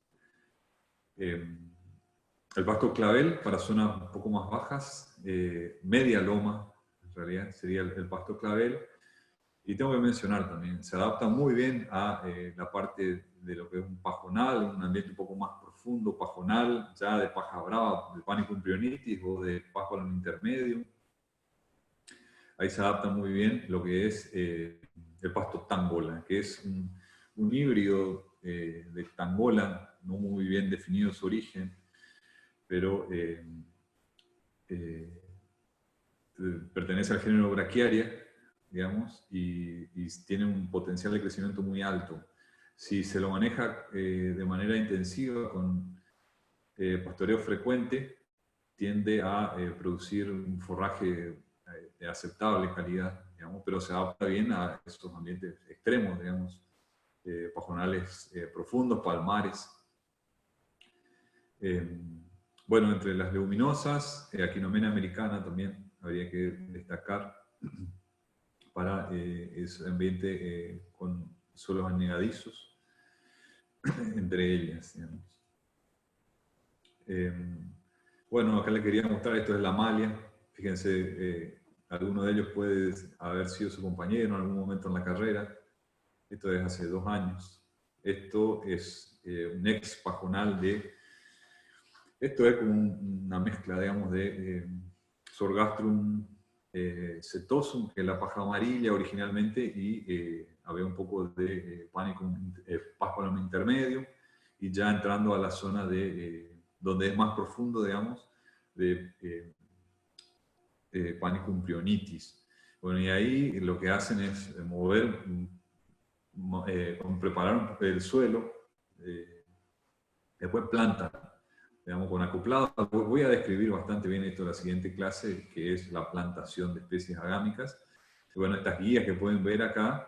El pasto clavel para zonas un poco más bajas, media loma, en realidad sería el pasto clavel. Y tengo que mencionar también, se adapta muy bien a la parte de lo que es un pajonal, un ambiente un poco más profundo, pajonal, ya de paja brava, de Panicum prionitis o de pájaro intermedio. Ahí se adapta muy bien lo que es el pasto tangola, que es un híbrido de tangola, no muy bien definido su origen, pero pertenece al género Brachiaria, digamos, y tiene un potencial de crecimiento muy alto. Si se lo maneja de manera intensiva, con pastoreo frecuente, tiende a producir un forraje de aceptable calidad, digamos, pero se adapta bien a esos ambientes extremos, digamos, pajonales profundos, palmares. Bueno, entre las leguminosas, Aquinomena americana también habría que destacar para ese ambiente con suelos anegadizos, entre ellas, digamos. Bueno, acá les quería mostrar, esto es la malia. Fíjense, alguno de ellos puede haber sido su compañero en algún momento en la carrera. Esto es hace 2 años. Esto es un ex pajonal de... Esto es como una mezcla, digamos, de Sorghastrum setosum, que es la paja amarilla originalmente, y había un poco de Panicum intermedio, y ya entrando a la zona de donde es más profundo, digamos, de Panicum prionitis. Bueno, y ahí lo que hacen es preparar el suelo, después plantan digamos, con acoplado. Voy a describir bastante bien esto en la siguiente clase, que es la plantación de especies agámicas. Y bueno, estas guías que pueden ver acá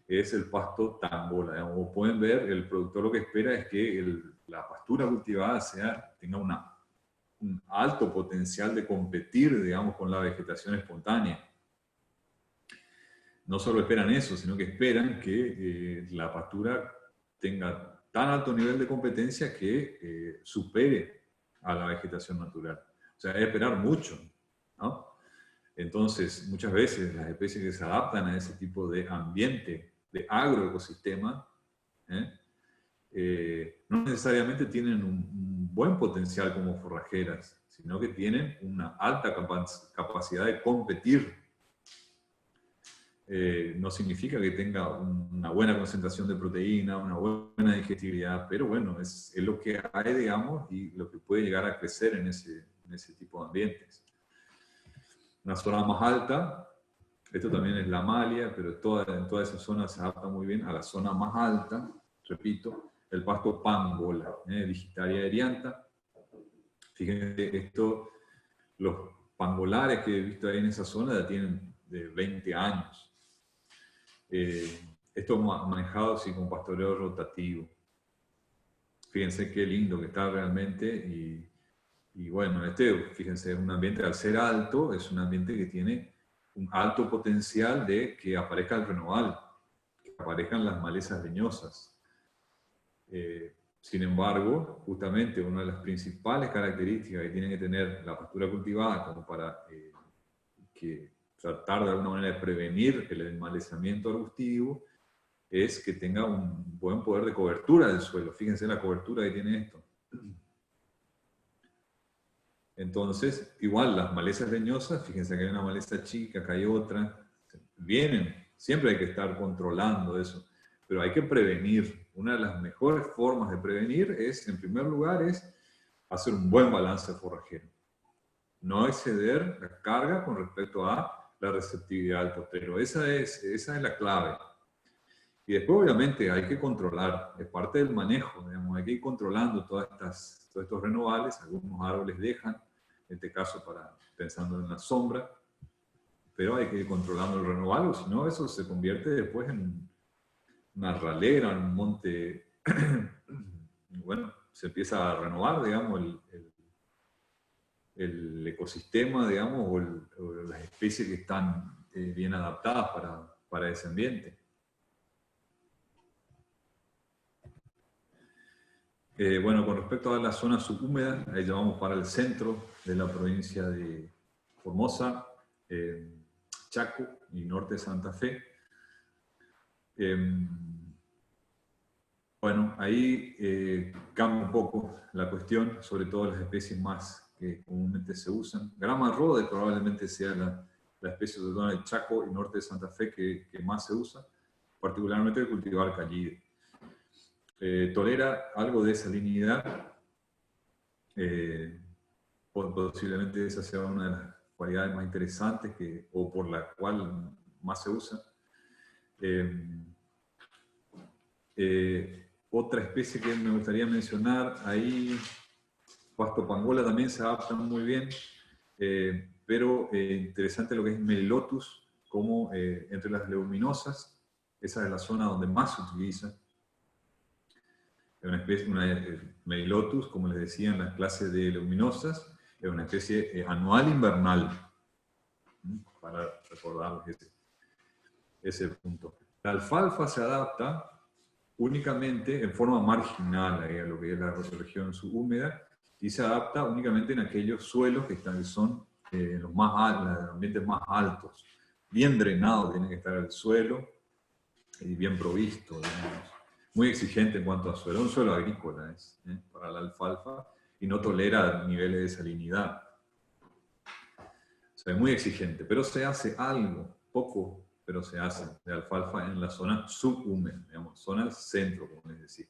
es el pasto tambola. Digamos. Como pueden ver, el productor lo que espera es que la pastura cultivada tenga un alto potencial de competir, digamos, con la vegetación espontánea. No solo esperan eso, sino que esperan que la pastura tenga tan alto nivel de competencia que supere a la vegetación natural. O sea, es esperar mucho, ¿no? Entonces, muchas veces las especies que se adaptan a ese tipo de ambiente, de agroecosistema, no necesariamente tienen un buen potencial como forrajeras, sino que tienen una alta capacidad de competir. No significa que tenga una buena concentración de proteína, una buena digestibilidad, pero bueno, es lo que hay, digamos, y lo que puede llegar a crecer en ese tipo de ambientes. Una zona más alta, esto también es la malia, pero en toda esa zona se adapta muy bien a la zona más alta, repito, el pasto pangola, Digitaria eriantha. Fíjense, los pangolares que he visto ahí en esa zona ya tienen de 20 años. Esto manejado así con pastoreo rotativo. Fíjense qué lindo que está realmente y bueno, fíjense, es un ambiente, al ser alto, es un ambiente que tiene un alto potencial de que aparezca el renoval, que aparezcan las malezas leñosas. Sin embargo, justamente una de las principales características que tiene que tener la pastura cultivada como para tratar de alguna manera de prevenir el enmalezamiento arbustivo es que tenga un buen poder de cobertura del suelo. Fíjense la cobertura que tiene esto. Entonces, igual las malezas leñosas, fíjense que hay una maleza chica, acá hay otra, vienen, siempre hay que estar controlando eso, pero hay que prevenir. Una de las mejores formas de prevenir es, en primer lugar, es hacer un buen balance forrajero. No exceder la carga con respecto a la receptividad del postero. Esa es la clave. Y después, obviamente, hay que controlar, es parte del manejo, digamos, hay que ir controlando todos estos renovales. Algunos árboles dejan, en este caso pensando en la sombra, pero hay que ir controlando el renoval, o si no, eso se convierte después en una ralera, en un monte. Bueno, se empieza a renovar, digamos, el ecosistema, digamos, o las especies que están bien adaptadas para ese ambiente. Bueno, con respecto a la zona subhúmeda, ahí ya vamos para el centro de la provincia de Formosa, Chaco y norte de Santa Fe. Bueno, ahí cambia un poco la cuestión, sobre todo las especies más que comúnmente se usan. Grama rode probablemente sea la especie de zona de Chaco y norte de Santa Fe que más se usa, particularmente el cultivar callide. Tolera algo de salinidad, posiblemente esa sea una de las cualidades más interesantes o por la cual más se usa. Otra especie que me gustaría mencionar ahí, pasto pangola también se adapta muy bien, pero interesante lo que es Melilotus, como entre las leguminosas, esa es la zona donde más se utiliza. Es una especie, Melilotus, como les decía en las clases de leguminosas, es una especie anual invernal, para recordarles ese punto. La alfalfa se adapta únicamente en forma marginal a lo que es la región subhúmeda y se adapta únicamente en aquellos suelos que son los ambientes más altos. Bien drenado tiene que estar el suelo y bien provisto, digamos. Muy exigente en cuanto a suelo. Un suelo agrícola es para la alfalfa y no tolera niveles de salinidad. O sea, es muy exigente, pero se hace algo, poco, pero se hace de alfalfa en la zona subhúmeda, digamos, zona centro, como les decía.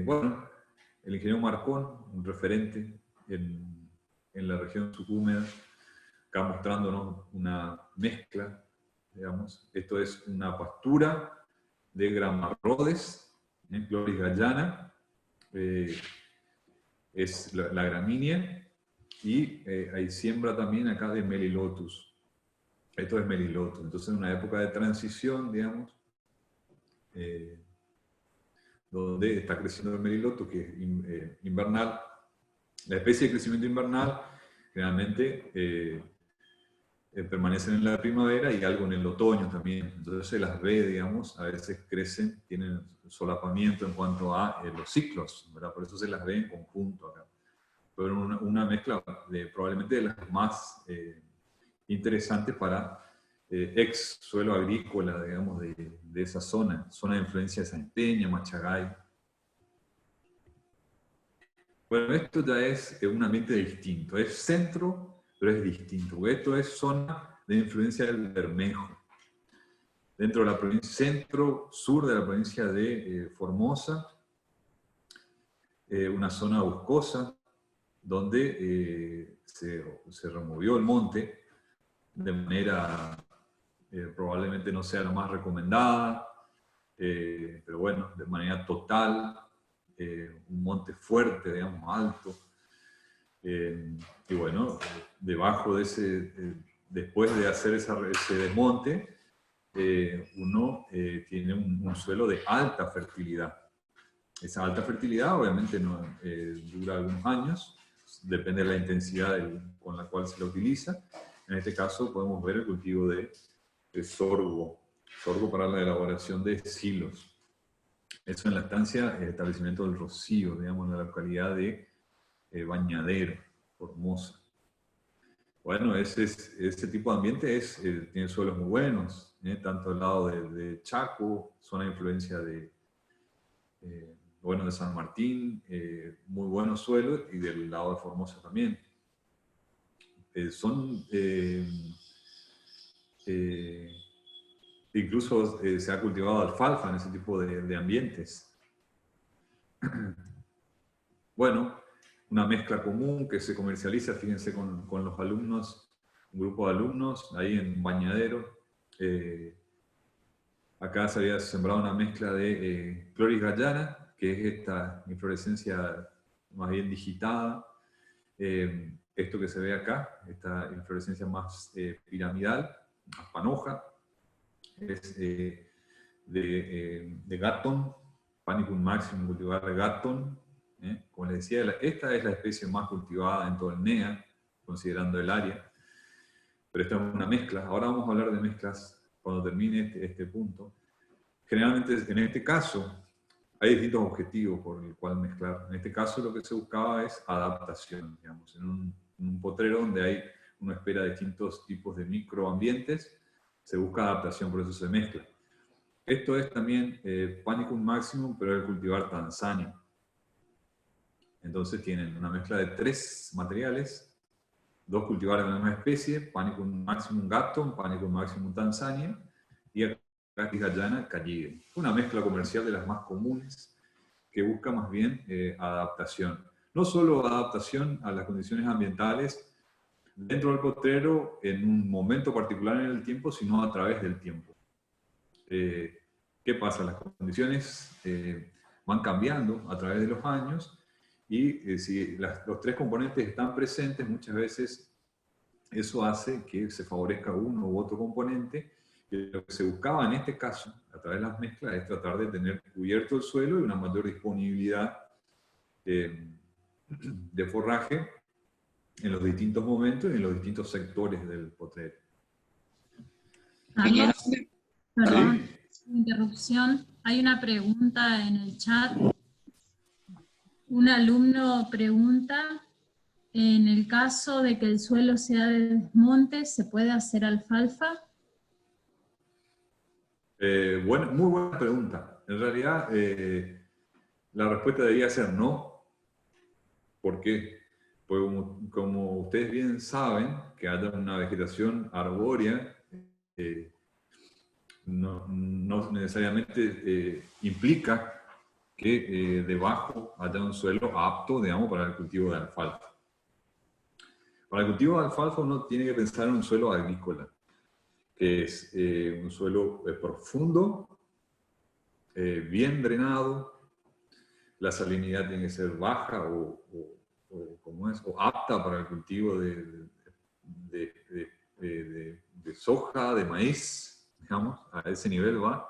Bueno, el ingeniero Marcón, un referente en la región subhúmeda, acá mostrándonos una mezcla, digamos. Esto es una pastura de gramarrodes, Chloris gallana es la gramínea, y hay siembra también acá de Melilotus. Esto es Melilotus. Entonces, en una época de transición, digamos, donde está creciendo el Melilotus, que es invernal. La especie de crecimiento invernal generalmente permanecen en la primavera y algo en el otoño también. Entonces se las ve, digamos, a veces crecen, tienen solapamiento en cuanto a los ciclos, ¿verdad? Por eso se las ve en conjunto acá. Pero una mezcla probablemente de las más interesantes para ex suelo agrícola, digamos, de esa zona de influencia de Santeña, Machagay. Bueno, esto ya es un ambiente distinto, es centro, pero es distinto. Esto es zona de influencia del Bermejo. Dentro de la provincia, centro-sur de la provincia de Formosa, una zona boscosa, donde se removió el monte de manera probablemente no sea la más recomendada, pero bueno, de manera total, un monte fuerte, digamos, alto. Y bueno, debajo de después de hacer ese desmonte, uno tiene un suelo de alta fertilidad. Esa alta fertilidad obviamente no, dura algunos años, depende de la intensidad con la cual se la utiliza. En este caso podemos ver el cultivo de sorgo para la elaboración de silos. Eso en la estancia, el establecimiento del Rocío, digamos, en la localidad de Bañadero, Formosa. Bueno, ese tipo de ambiente tiene suelos muy buenos, tanto al lado de Chaco, zona de influencia de San Martín, muy buenos suelos, y del lado de Formosa también. Incluso se ha cultivado alfalfa en ese tipo de ambientes. Bueno, una mezcla común que se comercializa, fíjense, con los alumnos, un grupo de alumnos, ahí en Bañadero. Acá se había sembrado una mezcla de Chloris gallana, que es esta inflorescencia más bien digitada. Esto que se ve acá, esta inflorescencia más piramidal, más panoja, es de Gatton, Panicum maximum cultivar de Gatton. Como les decía, esta es la especie más cultivada en todo el NEA, considerando el área. Pero esta es una mezcla. Ahora vamos a hablar de mezclas cuando termine este punto. Generalmente, en este caso, hay distintos objetivos por el cual mezclar. En este caso, lo que se buscaba es adaptación, digamos, en un potrero donde uno espera distintos tipos de microambientes, se busca adaptación, por eso se mezcla. Esto es también Panicum maximum, pero el cultivar Tanzania. Entonces tienen una mezcla de 3 materiales, 2 cultivares de la misma especie, Panicum maximum Gatton, Panicum maximum Tanzania, y Chloris gallana Callide. Una mezcla comercial de las más comunes, que busca más bien adaptación. No solo adaptación a las condiciones ambientales dentro del potrero en un momento particular en el tiempo, sino a través del tiempo. ¿Qué pasa? Las condiciones van cambiando a través de los años, y si los 3 componentes están presentes, muchas veces eso hace que se favorezca uno u otro componente. Y lo que se buscaba en este caso, a través de las mezclas, es tratar de tener cubierto el suelo y una mayor disponibilidad de forraje en los distintos momentos y en los distintos sectores del potrero. Carlos, perdón, interrupción. Hay una pregunta en el chat. Un alumno pregunta, en el caso de que el suelo sea de desmonte, ¿se puede hacer alfalfa? Muy buena pregunta. En realidad, la respuesta debería ser no. ¿Por qué? Pues como ustedes bien saben, que haya una vegetación arbórea no necesariamente implica que debajo haya un suelo apto, digamos, para el cultivo de alfalfa. Para el cultivo de alfalfa uno tiene que pensar en un suelo agrícola, que es un suelo profundo, bien drenado, la salinidad tiene que ser baja o apta para el cultivo de soja, de maíz, digamos, a ese nivel va.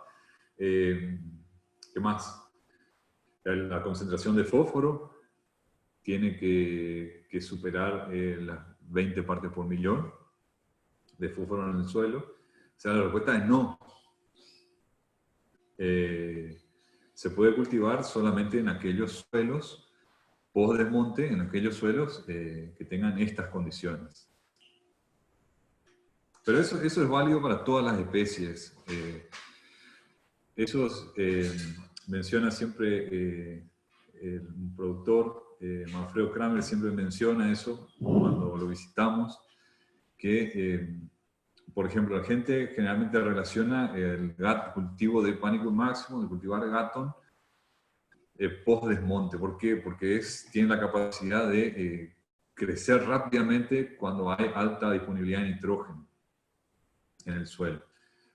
¿Qué más? La concentración de fósforo tiene que superar las 20 partes por millón de fósforo en el suelo. O sea, la respuesta es no. Se puede cultivar solamente en aquellos suelos post-desmonte, en aquellos suelos que tengan estas condiciones. Pero eso es válido para todas las especies. Menciona siempre un productor, Manfredo Kramer, siempre menciona eso cuando lo visitamos, que, por ejemplo, la gente generalmente relaciona el cultivo de Panicum maximum, de cultivar Gatton, post-desmonte. ¿Por qué? Porque tiene la capacidad de crecer rápidamente cuando hay alta disponibilidad de nitrógeno en el suelo.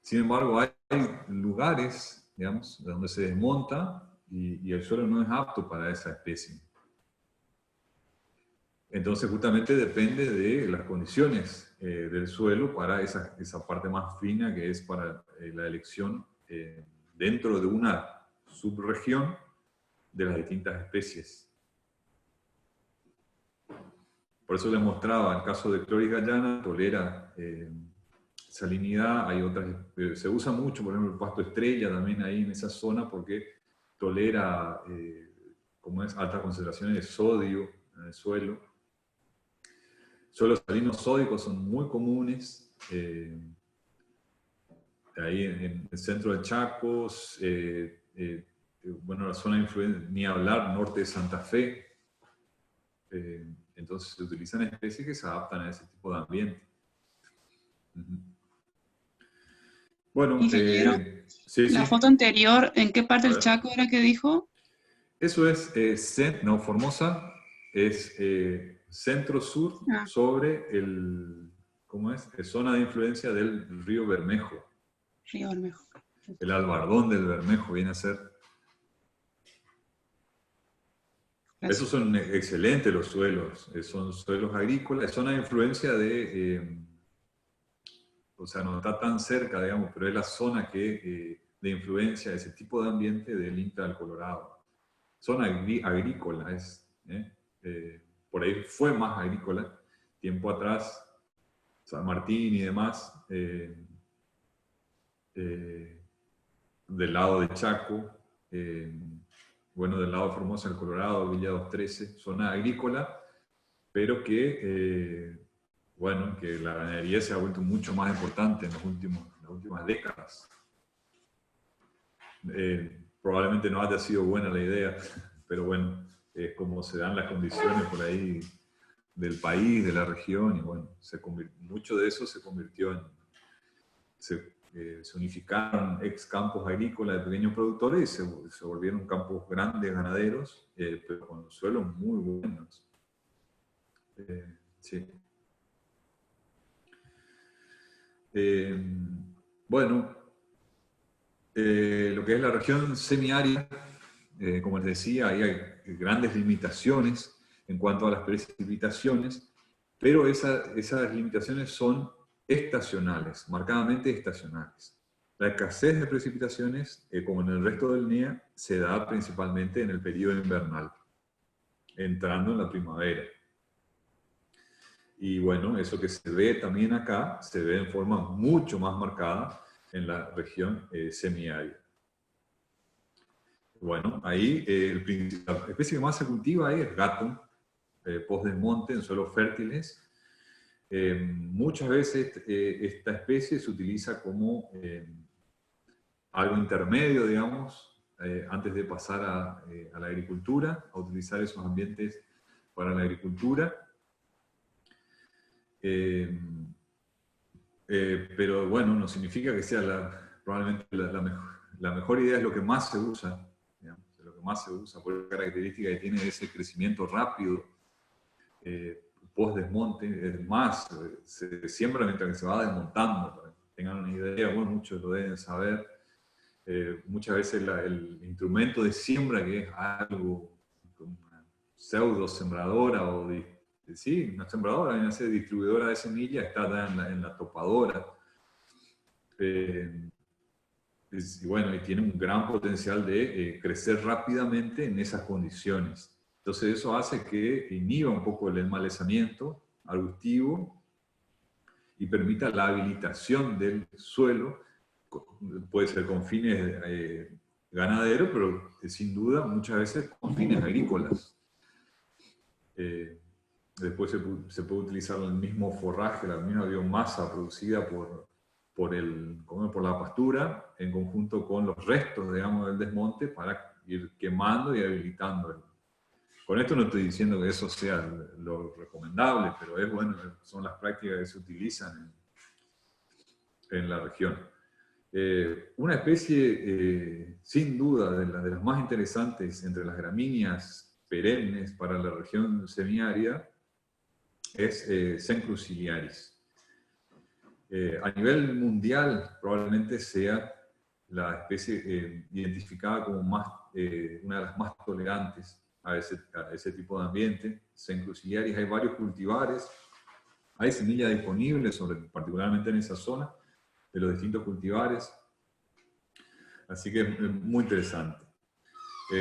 Sin embargo, hay lugares, digamos, donde se desmonta y el suelo no es apto para esa especie. Entonces, justamente depende de las condiciones del suelo para esa parte más fina que es para la elección dentro de una subregión de las distintas especies. Por eso les mostraba, el caso de Chloris gallana, tolera salinidad, hay otras, se usa mucho, por ejemplo, el pasto estrella también ahí en esa zona porque tolera, altas concentraciones de sodio en el suelo. Suelos salinos sódicos son muy comunes, ahí en el centro de Chacos, bueno, la zona de influencia, ni hablar, norte de Santa Fe. Entonces se utilizan especies que se adaptan a ese tipo de ambiente. Bueno, la foto anterior, ¿en qué parte del Chaco era que dijo? Eso es Formosa, es centro-sur sobre zona de influencia del río Bermejo. Río Bermejo. El albardón del Bermejo viene a ser. Gracias. Esos son excelentes los suelos, son suelos agrícolas, zona de influencia o sea, no está tan cerca, digamos, pero es la zona de influencia de ese tipo de ambiente del INTA del Colorado. Zona agrícola, por ahí fue más agrícola, tiempo atrás, San Martín y demás, del lado de Chaco, bueno, del lado de Formosa, el Colorado, Villa 213, zona agrícola, pero que, bueno, que la ganadería se ha vuelto mucho más importante en las últimas décadas. Probablemente no haya sido buena la idea, pero bueno, es como se dan las condiciones por ahí del país, de la región, y bueno, mucho de eso se convirtió en... Se unificaron ex campos agrícolas de pequeños productores y se volvieron campos grandes ganaderos, pero con suelos muy buenos. Sí. Bueno, lo que es la región semiárida, como les decía, ahí hay grandes limitaciones en cuanto a las precipitaciones, pero esas limitaciones son estacionales, marcadamente estacionales. La escasez de precipitaciones, como en el resto del NEA, se da principalmente en el periodo invernal, entrando en la primavera. Y bueno, eso que se ve también acá, se ve en forma mucho más marcada en la región semiárida. Bueno, ahí la especie que más se cultiva ahí es Gatton, post-desmonte en suelos fértiles. Muchas veces esta especie se utiliza como algo intermedio, digamos, antes de pasar a la agricultura, a utilizar esos ambientes para la agricultura. Pero bueno, no significa que sea probablemente la mejor idea, es lo que más se usa, digamos, lo que más se usa, por la característica que tiene ese crecimiento rápido, post-desmonte, es más, se siembra mientras que se va desmontando, para que tengan una idea, bueno, muchos lo deben saber, muchas veces el instrumento de siembra, que es algo como una pseudo sembradora, o sí, una sembradora, viene a ser distribuidora de semillas, está en la topadora. Y bueno, y tiene un gran potencial de crecer rápidamente en esas condiciones. Entonces eso hace que inhiba un poco el enmalezamiento arbustivo y permita la habilitación del suelo. Puede ser con fines ganaderos, pero sin duda muchas veces con fines agrícolas. Después se puede utilizar el mismo forraje, la misma biomasa producida por la pastura, en conjunto con los restos, digamos, del desmonte, para ir quemando y habilitando. Con esto no estoy diciendo que eso sea lo recomendable, pero es bueno, son las prácticas que se utilizan en la región. Una especie, sin duda, de las más interesantes entre las gramíneas perennes para la región semiárida es Cenchrus ciliaris. A nivel mundial probablemente sea la especie identificada como una de las más tolerantes a ese tipo de ambiente. Cenchrus ciliaris, hay varios cultivares, hay semillas disponibles, particularmente en esa zona, de los distintos cultivares. Así que es muy interesante.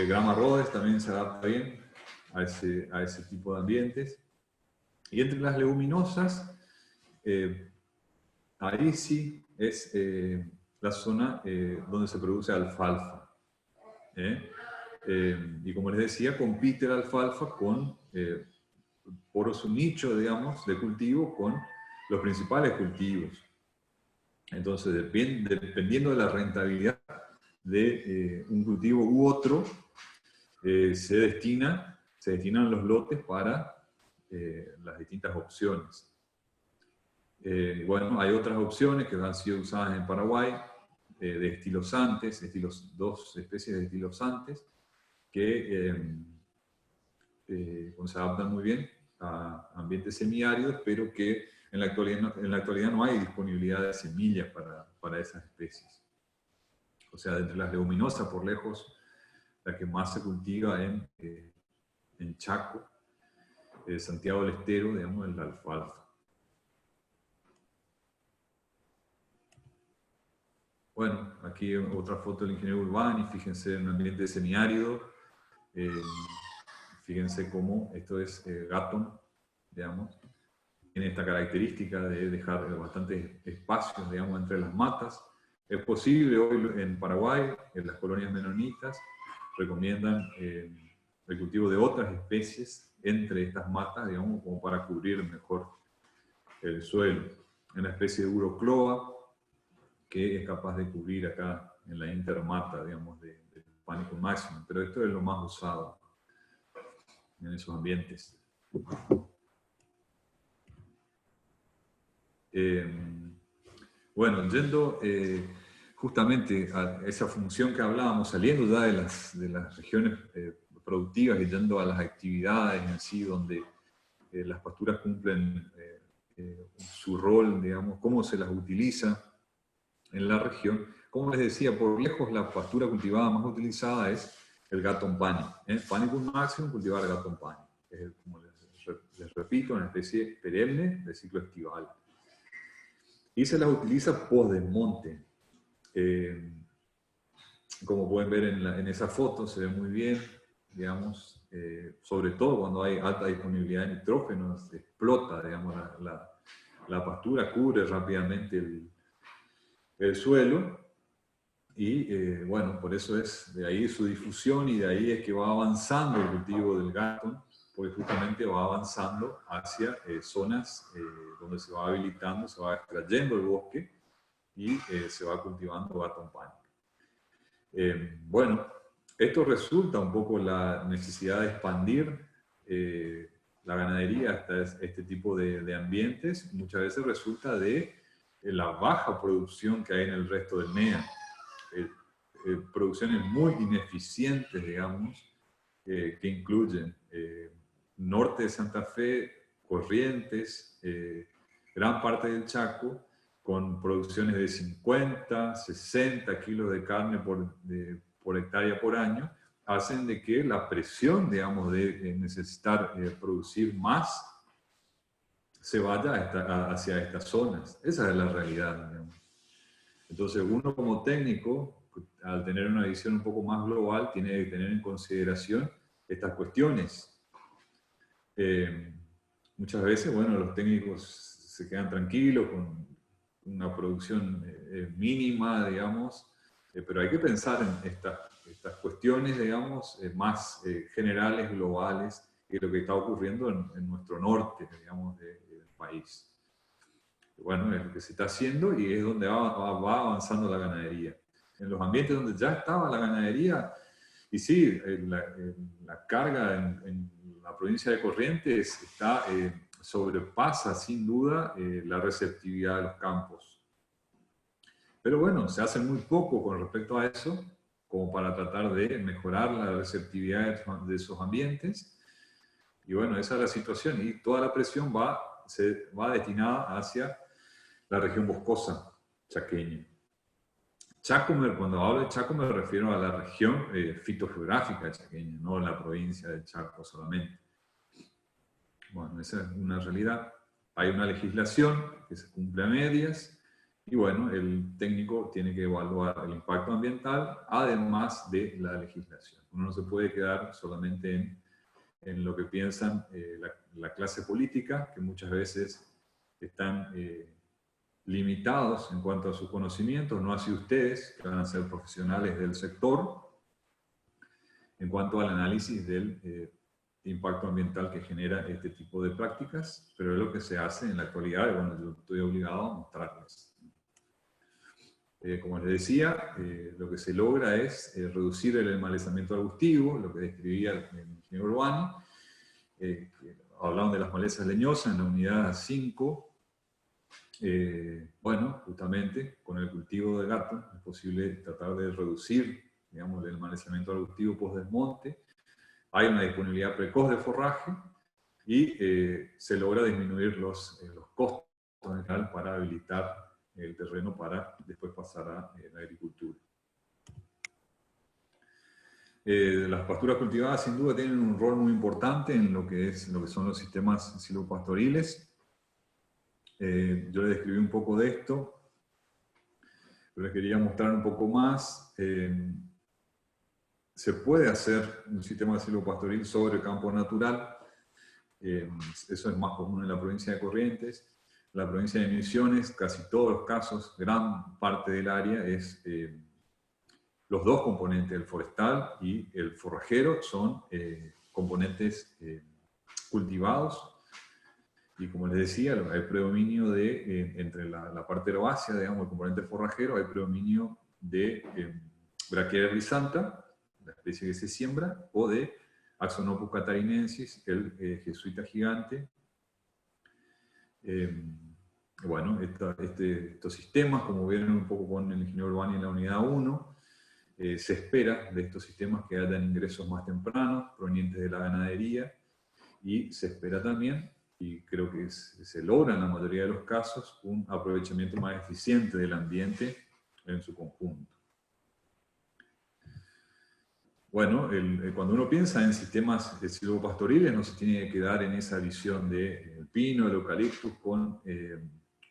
Grama Rhodes también se adapta bien a ese tipo de ambientes. Y entre las leguminosas, ahí sí es la zona donde se produce alfalfa. Y como les decía, compite la alfalfa por su nicho, digamos, de cultivo con los principales cultivos. Entonces, dependiendo de la rentabilidad de un cultivo u otro, se destinan los lotes para las distintas opciones. Bueno, hay otras opciones que han sido usadas en Paraguay, de estilosantes, dos especies de estilosantes, que se adaptan muy bien a ambientes semiáridos, pero que en la actualidad no hay disponibilidad de semillas para esas especies. O sea, de entre las leguminosas, por lejos, la que más se cultiva en Chaco, Santiago del Estero, digamos, es la alfalfa. Bueno, aquí otra foto del ingeniero Urbani, fíjense en un ambiente semiárido. Fíjense cómo esto es Gatton, digamos. Tiene esta característica de dejar bastantes espacios, digamos, entre las matas. Es posible hoy en Paraguay, en las colonias menonitas, recomiendan el cultivo de otras especies entre estas matas, digamos, como para cubrir mejor el suelo. Una especie de Urocloa, que es capaz de cubrir acá en la intermata, digamos, del Panicum maximum, pero esto es lo más usado en esos ambientes. Bueno, yendo justamente a esa función que hablábamos, saliendo ya de las regiones productivas y yendo a las actividades en sí, donde las pasturas cumplen su rol, digamos, cómo se las utiliza en la región. Como les decía, por lejos la pastura cultivada más utilizada es el Gatton pani. Panicum maximum, cultivar Gatton pani. Es, como les repito, una especie perenne de ciclo estival. Y se las utiliza post-desmonte. Como pueden ver en esa foto, se ve muy bien, digamos, sobre todo cuando hay alta disponibilidad de nitrógeno, se explota, digamos, la pastura, cubre rápidamente el suelo, y bueno, por eso es de ahí su difusión, y de ahí es que va avanzando el cultivo del Gatton, porque justamente va avanzando hacia zonas donde se va habilitando, se va extrayendo el bosque y se va cultivando Gatton pani. Bueno, esto resulta un poco la necesidad de expandir la ganadería hasta este tipo de ambientes. Muchas veces resulta de la baja producción que hay en el resto del NEA. Producciones muy ineficientes, digamos, que incluyen norte de Santa Fe, Corrientes, gran parte del Chaco, con producciones de 50, 60 kilos de carne por hectárea por año, hacen de que la presión, digamos, de necesitar producir más, se vaya hacia estas zonas. Esa es la realidad, digamos. Entonces, uno como técnico, al tener una visión un poco más global, tiene que tener en consideración estas cuestiones. Muchas veces, bueno, los técnicos se quedan tranquilos con una producción mínima, digamos, pero hay que pensar en estas cuestiones, digamos, más generales, globales, y lo que está ocurriendo en nuestro norte, digamos, del país. Bueno, es lo que se está haciendo y es donde va avanzando la ganadería. En los ambientes donde ya estaba la ganadería, y sí, la carga en la provincia de Corrientes sobrepasa sin duda la receptividad de los campos. Pero bueno, se hace muy poco con respecto a eso, como para tratar de mejorar la receptividad de esos ambientes. Y bueno, esa es la situación, y toda la presión va destinada hacia la región boscosa chaqueña. Chaco, cuando hablo de Chaco me refiero a la región fitogeográfica chaqueña, no la provincia de Chaco solamente. Bueno, esa es una realidad. Hay una legislación que se cumple a medias y bueno, el técnico tiene que evaluar el impacto ambiental además de la legislación. Uno no se puede quedar solamente en lo que piensan la clase política, que muchas veces están limitados en cuanto a sus conocimientos, no así ustedes, que van a ser profesionales del sector, en cuanto al análisis del impacto ambiental que genera este tipo de prácticas, pero es lo que se hace en la actualidad, y bueno, yo estoy obligado a mostrarles. Como les decía, lo que se logra es reducir el enmalezamiento arbustivo, lo que describía el ingeniero Urbani, hablaban de las malezas leñosas en la unidad 5. Bueno, justamente con el cultivo de gato es posible tratar de reducir, digamos, el enmalezamiento arbustivo post-desmonte. Hay una disponibilidad precoz de forraje y se logra disminuir los costos en general para habilitar el terreno para después pasar a la agricultura. Las pasturas cultivadas sin duda tienen un rol muy importante en lo que son los sistemas silvopastoriles. Yo les describí un poco de esto, pero les quería mostrar un poco más. Se puede hacer un sistema silvopastoril sobre campo natural. Eso es más común en la provincia de Corrientes. En la provincia de Misiones, casi todos los casos, gran parte del área es los dos componentes, el forestal y el forrajero, son componentes cultivados. Y como les decía, hay predominio entre la parte herbácea, digamos, el componente forrajero, hay predominio de Brachiaria rhizantha, la especie que se siembra, o de Axonopus catarinensis, el jesuita gigante. Bueno, estos sistemas, como vieron un poco con el ingeniero Urbani en la unidad 1, se espera de estos sistemas que hayan ingresos más tempranos, provenientes de la ganadería, y se espera también, y creo que se logra en la mayoría de los casos, un aprovechamiento más eficiente del ambiente en su conjunto. Bueno, cuando uno piensa en sistemas silvopastoriles, no se tiene que quedar en esa visión del pino, el eucaliptus, con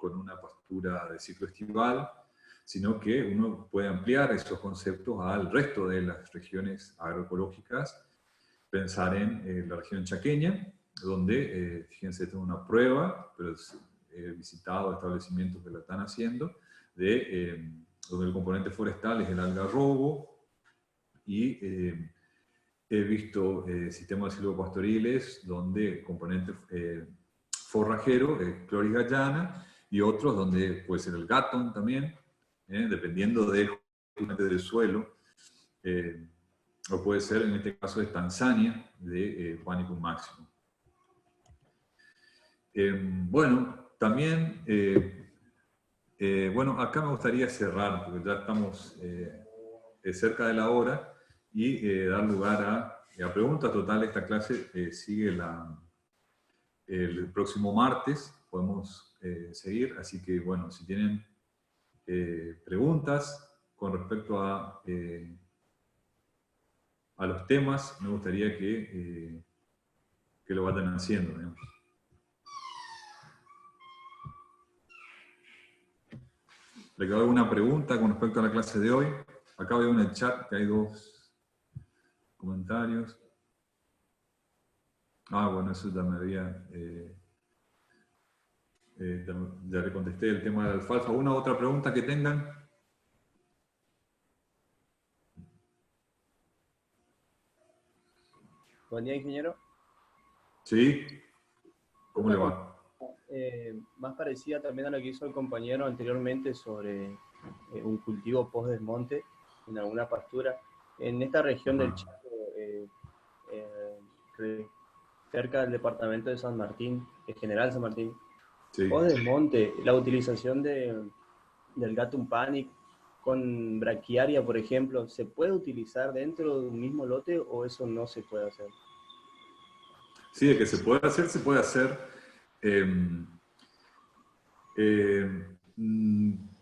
una pastura de ciclo estival, sino que uno puede ampliar esos conceptos al resto de las regiones agroecológicas, pensar en la región chaqueña, donde, fíjense, tengo una prueba, pero he visitado establecimientos que la están haciendo, donde el componente forestal es el algarrobo, y he visto sistemas silvopastoriles donde el componente forrajero es Chloris gallana, y otros donde puede ser el gatón también, dependiendo del suelo, o puede ser en este caso de Tanzania, de Panicum maximum. Bueno, también, bueno, acá me gustaría cerrar, porque ya estamos cerca de la hora, y dar lugar a preguntas. Total, esta clase sigue el próximo martes. Podemos seguir. Así que, bueno, si tienen preguntas con respecto a los temas, me gustaría que lo vayan haciendo, digamos. ¿Le quedó alguna pregunta con respecto a la clase de hoy? Acá veo en el chat que hay 2 comentarios. Bueno, eso ya me había... ya le contesté el tema de la alfalfa. ¿Alguna otra pregunta que tengan? Buen día, ingeniero. Sí. ¿Cómo le va? Más parecida también a lo que hizo el compañero anteriormente sobre un cultivo post-desmonte en alguna pastura. En esta región del Chaco, cerca del departamento de San Martín, General San Martín, Sí. post-desmonte, la utilización del Gatum Panic con braquiaria, por ejemplo, ¿se puede utilizar dentro de un mismo lote o eso no se puede hacer? Sí, de que se puede hacer, se puede hacer.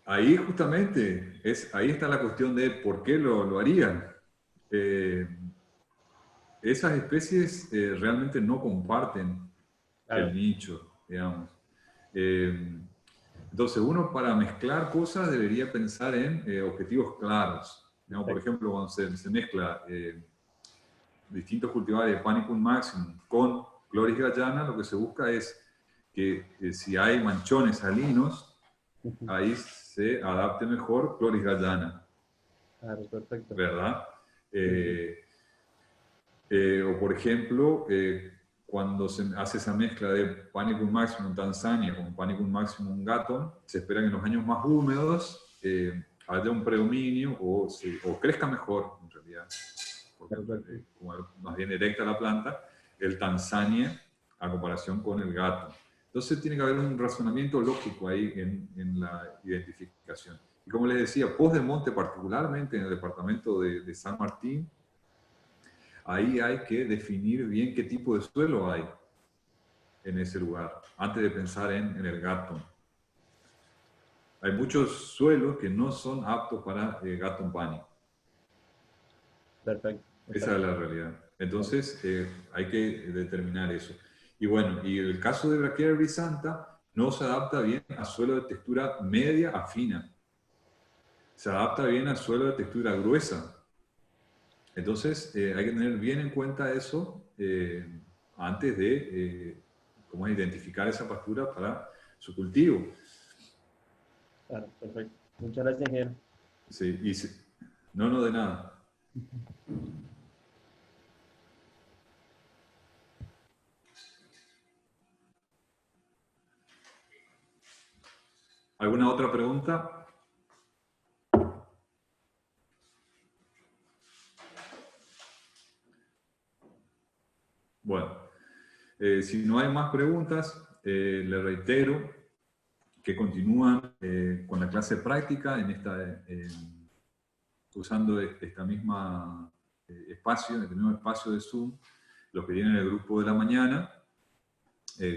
Ahí justamente, ahí está la cuestión de por qué lo harían. Esas especies realmente no comparten el nicho, digamos. Entonces, uno para mezclar cosas debería pensar en objetivos claros. Digamos, por ejemplo, cuando se mezcla distintos cultivares de Panicum maximum con Chloris gallana, lo que se busca es que si hay manchones salinos, ahí se adapte mejor Chloris gallana. Claro, perfecto. ¿Verdad? O por ejemplo, cuando se hace esa mezcla de Panicum maximum Tanzania con Panicum maximum Gatton, se espera que en los años más húmedos haya un predominio o crezca mejor, en realidad, porque como es más bien erecta la planta, el Tanzania a comparación con el Gatton. Entonces tiene que haber un razonamiento lógico ahí en la identificación. Y como les decía, post-desmonte, particularmente en el departamento de San Martín, ahí hay que definir bien qué tipo de suelo hay en ese lugar, antes de pensar en el Gatton. Hay muchos suelos que no son aptos para Gatton Panic. Perfecto. Esa es la realidad. Entonces, hay que determinar eso. Y bueno, y el caso de Brachiaria brisanta no se adapta bien a suelo de textura media a fina. Se adapta bien a suelo de textura gruesa. Entonces, hay que tener bien en cuenta eso antes de cómo identificar esa pastura para su cultivo. Claro, perfecto. Muchas gracias, ingeniero. Sí, no, de nada. ¿Alguna otra pregunta? Bueno, si no hay más preguntas, le reitero que continúan con la clase práctica usando esta misma espacio, este mismo espacio de Zoom, los que tienen el grupo de la mañana,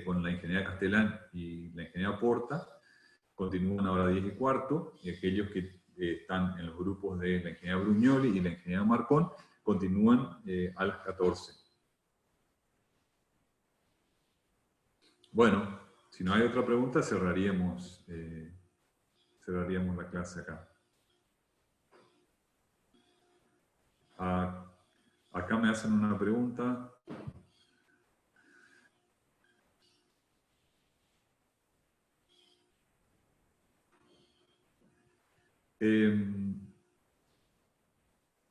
con la ingeniería Castellán y la ingeniería Porta, continúan ahora a 10:15, y aquellos que están en los grupos de la ingeniería Brugnoli y la ingeniería Marcón, continúan a las 14. Bueno, si no hay otra pregunta, cerraríamos la clase acá. Acá me hacen una pregunta.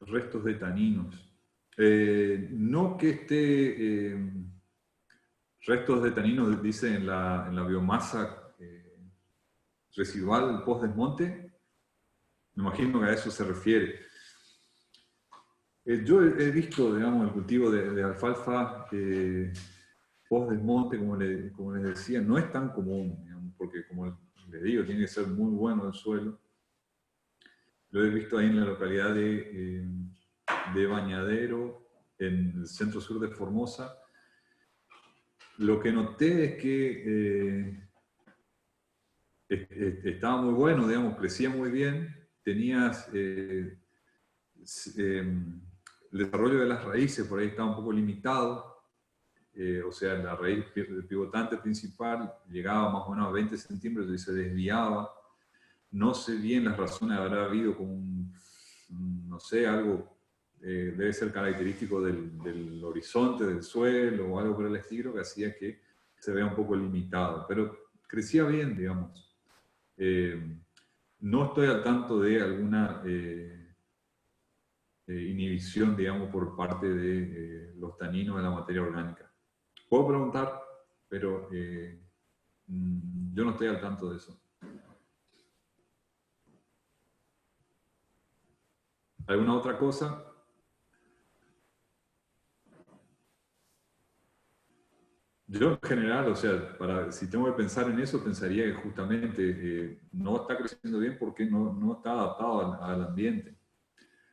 Restos de taninos. No que esté... restos de taninos, dice en la biomasa residual post-desmonte. Me imagino que a eso se refiere. Yo he visto, digamos, el cultivo de alfalfa post-desmonte, como les decía, no es tan común, digamos, porque como les digo, tiene que ser muy bueno el suelo. Lo he visto ahí en la localidad de Bañadero, en el centro sur de Formosa. Lo que noté es que estaba muy bueno, digamos, crecía muy bien, tenías el desarrollo de las raíces por ahí estaba un poco limitado, o sea, la raíz pivotante principal llegaba más o menos a 20 centímetros y se desviaba. No sé bien las razones, habrá habido como no sé, algo, debe ser característico del horizonte del suelo o algo por el estilo que hacía que se vea un poco limitado, pero crecía bien, digamos. No estoy al tanto de alguna inhibición, digamos, por parte de los taninos de la materia orgánica. Puedo preguntar, pero yo no estoy al tanto de eso. ¿Alguna otra cosa? Yo en general, o sea, si tengo que pensar en eso, pensaría que justamente no está creciendo bien porque no está adaptado al ambiente.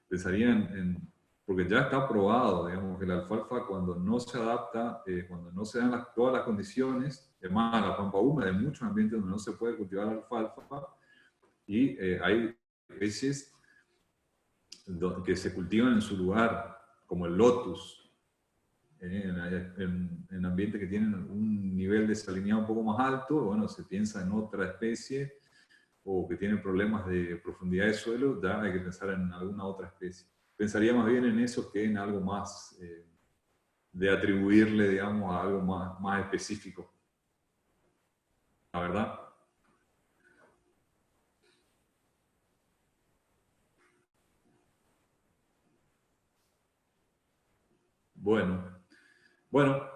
Pensaría porque ya está probado, digamos, que la alfalfa cuando no se adapta, cuando no se dan todas las condiciones, además la pampa húmeda, hay muchos ambientes donde no se puede cultivar la alfalfa, y hay especies que se cultivan en su lugar, como el lotus, en ambientes que tienen un nivel de salinidad un poco más alto, bueno, se piensa en otra especie, o que tiene problemas de profundidad de suelo, ya hay que pensar en alguna otra especie. Pensaría más bien en eso que en algo más de atribuirle, digamos, a algo más específico. ¿La verdad? Bueno,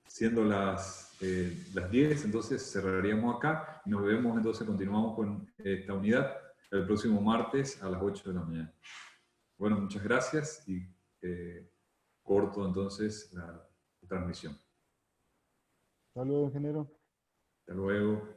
siendo las 10, entonces cerraríamos acá y nos vemos, entonces continuamos con esta unidad el próximo martes a las 8 de la mañana. Bueno, muchas gracias y corto entonces la transmisión. Hasta luego, ingeniero. Hasta luego.